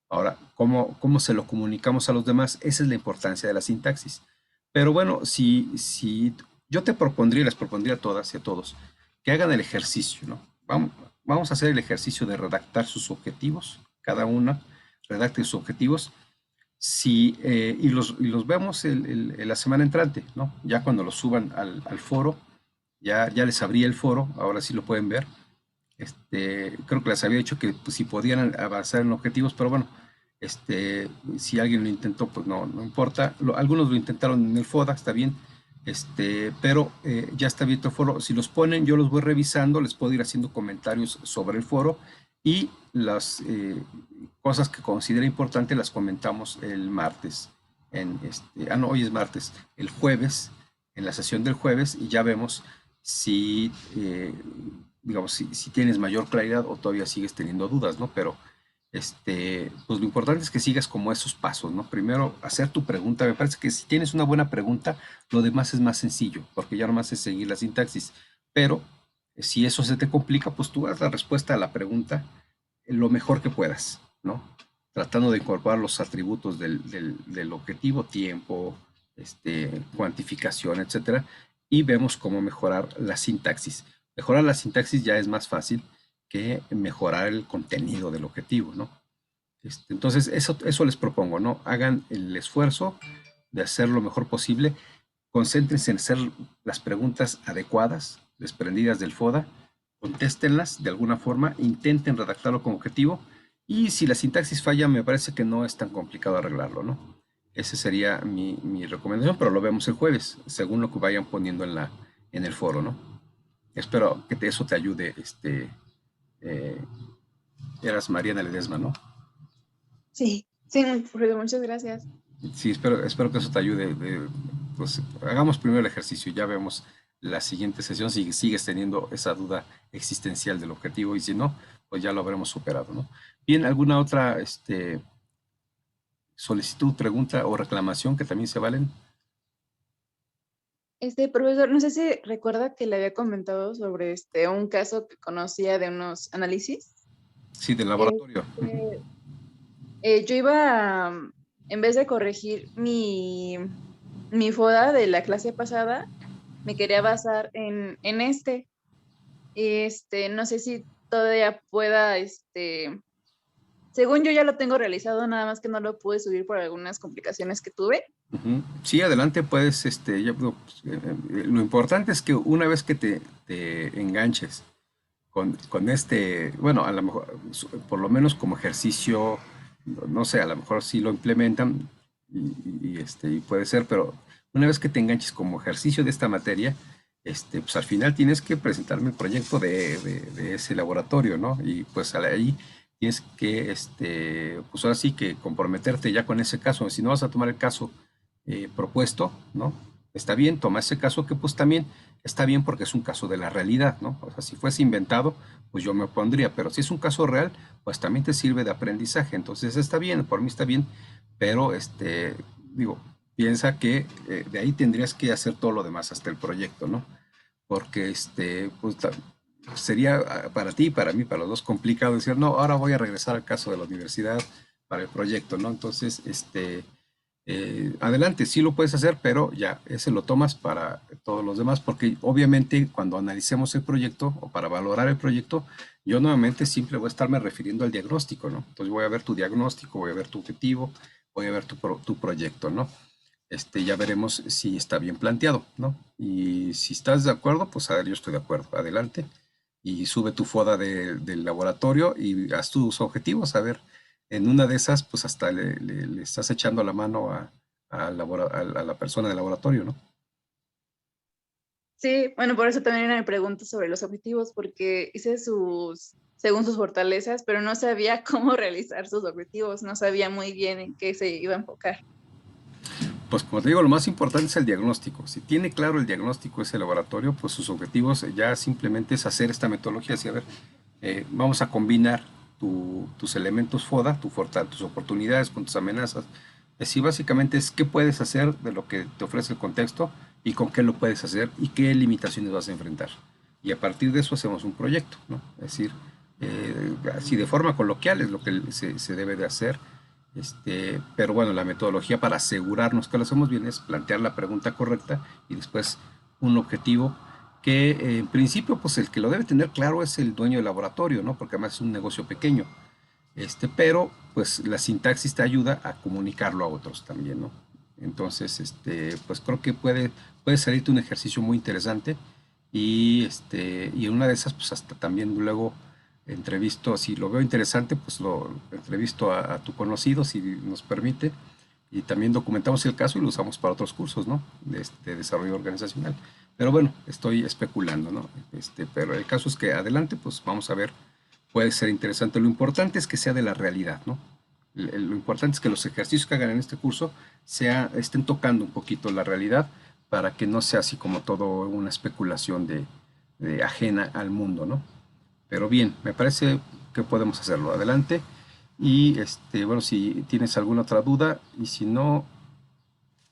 Ahora, ¿cómo se lo comunicamos a los demás? Esa es la importancia de la sintaxis. Pero bueno, si yo te propondría, les propondría a todas y a todos, que hagan el ejercicio, ¿no? Vamos a hacer el ejercicio de redactar sus objetivos, cada una redacte sus objetivos, y los vemos la semana entrante, ¿no? Ya cuando los suban al foro, ya les abrí el foro, ahora sí lo pueden ver. Creo que les había dicho que pues, si podían avanzar en objetivos, pero bueno, si alguien lo intentó, pues no importa. Algunos lo intentaron en el FODA, está bien, pero ya está abierto el foro. Si los ponen, yo los voy revisando, les puedo ir haciendo comentarios sobre el foro y las cosas que considere importante las comentamos el martes. No, hoy es martes, el jueves, en la sesión del jueves, y ya vemos si, digamos, si tienes mayor claridad o todavía sigues teniendo dudas, ¿no? Pero, pues lo importante es que sigas como esos pasos, ¿no? Primero, hacer tu pregunta. Me parece que si tienes una buena pregunta, lo demás es más sencillo, porque ya nomás es seguir la sintaxis. Pero, si eso se te complica, pues tú haz la respuesta a la pregunta lo mejor que puedas, ¿no? Tratando de incorporar los atributos del objetivo, tiempo, cuantificación, etcétera, y vemos cómo mejorar la sintaxis. Mejorar la sintaxis ya es más fácil que mejorar el contenido del objetivo, ¿no? Entonces, eso les propongo, ¿no? Hagan el esfuerzo de hacer lo mejor posible, concéntrense en hacer las preguntas adecuadas, desprendidas del FODA, contéstenlas de alguna forma, intenten redactarlo con objetivo, y si la sintaxis falla, me parece que no es tan complicado arreglarlo, ¿no? Esa sería mi recomendación, pero lo vemos el jueves, según lo que vayan poniendo en el foro, ¿no? Espero que eso te ayude, eras Mariana Ledesma, ¿no? Sí, muchas gracias. Sí, espero que eso te ayude. Pues hagamos primero el ejercicio y ya vemos la siguiente sesión si sigues teniendo esa duda existencial del objetivo, y si no, pues ya lo habremos superado, ¿no? Bien, ¿alguna otra solicitud, pregunta o reclamación que también se valen? Profesor, no sé si recuerda que le había comentado sobre un caso que conocía de unos análisis. Sí, del laboratorio. Yo iba, en vez de corregir mi FODA de la clase pasada, me quería basar en no sé si todavía pueda, según yo ya lo tengo realizado, nada más que no lo pude subir por algunas complicaciones que tuve. Sí, adelante, puedes, lo importante es que una vez que te enganches con bueno, a lo mejor, por lo menos como ejercicio, no sé, a lo mejor sí lo implementan y puede ser, pero una vez que te enganches como ejercicio de esta materia, pues al final tienes que presentarme el proyecto de ese laboratorio, ¿no? Y pues ahí tienes que, pues ahora sí que comprometerte ya con ese caso. Si no vas a tomar el caso propuesto, ¿no? Está bien, toma ese caso que pues también está bien porque es un caso de la realidad, ¿no? O sea, si fuese inventado, pues yo me opondría, pero si es un caso real, pues también te sirve de aprendizaje, entonces está bien, por mí está bien, pero digo, piensa que de ahí tendrías que hacer todo lo demás hasta el proyecto, ¿no? Porque pues sería para ti, para mí, para los dos complicado decir, no, ahora voy a regresar al caso de la universidad para el proyecto, ¿no? Entonces, adelante, sí lo puedes hacer, pero ya, ese lo tomas para todos los demás, porque obviamente cuando analicemos el proyecto o para valorar el proyecto, yo nuevamente siempre voy a estarme refiriendo al diagnóstico, ¿no? Entonces voy a ver tu diagnóstico, voy a ver tu objetivo, voy a ver tu proyecto, ¿no? Ya veremos si está bien planteado, ¿no? Y si estás de acuerdo, pues a ver, yo estoy de acuerdo, adelante. Y sube tu foda del laboratorio y haz tus objetivos, a ver, en una de esas, pues hasta le estás echando la mano a la persona del laboratorio, ¿no? Sí, bueno, por eso también me pregunto sobre los objetivos, porque hice según sus fortalezas, pero no sabía cómo realizar sus objetivos, no sabía muy bien en qué se iba a enfocar. Pues como te digo, lo más importante es el diagnóstico. Si tiene claro el diagnóstico ese laboratorio, pues sus objetivos ya simplemente es hacer esta metodología. Así, a ver, vamos a combinar tus elementos FODA, tus oportunidades con tus amenazas. Así básicamente es qué puedes hacer de lo que te ofrece el contexto y con qué lo puedes hacer y qué limitaciones vas a enfrentar. Y a partir de eso hacemos un proyecto, ¿no? Es decir, así de forma coloquial es lo que se debe de hacer. Pero bueno, la metodología para asegurarnos que lo hacemos bien es plantear la pregunta correcta y después un objetivo que en principio pues el que lo debe tener claro es el dueño del laboratorio, ¿no? Porque además es un negocio pequeño. Pero pues la sintaxis te ayuda a comunicarlo a otros también, ¿no? Entonces, pues creo que puede salirte un ejercicio muy interesante y en una de esas pues hasta también luego entrevisto, si lo veo interesante, pues lo entrevisto a tu conocido, si nos permite, y también documentamos el caso y lo usamos para otros cursos, ¿no? De desarrollo organizacional. Pero bueno, estoy especulando, ¿no? Pero el caso es que adelante, pues vamos a ver, puede ser interesante. Lo importante es que sea de la realidad, ¿no? Lo importante es que los ejercicios que hagan en este curso estén tocando un poquito la realidad para que no sea así como todo una especulación de ajena al mundo, ¿no? Pero bien, me parece que podemos hacerlo. Adelante. Y bueno, si tienes alguna otra duda y si no,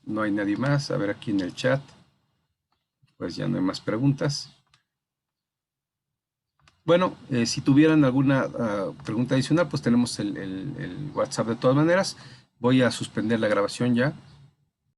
no hay nadie más. A ver aquí en el chat, pues ya no hay más preguntas. Bueno, si tuvieran alguna pregunta adicional, pues tenemos el WhatsApp de todas maneras. Voy a suspender la grabación ya.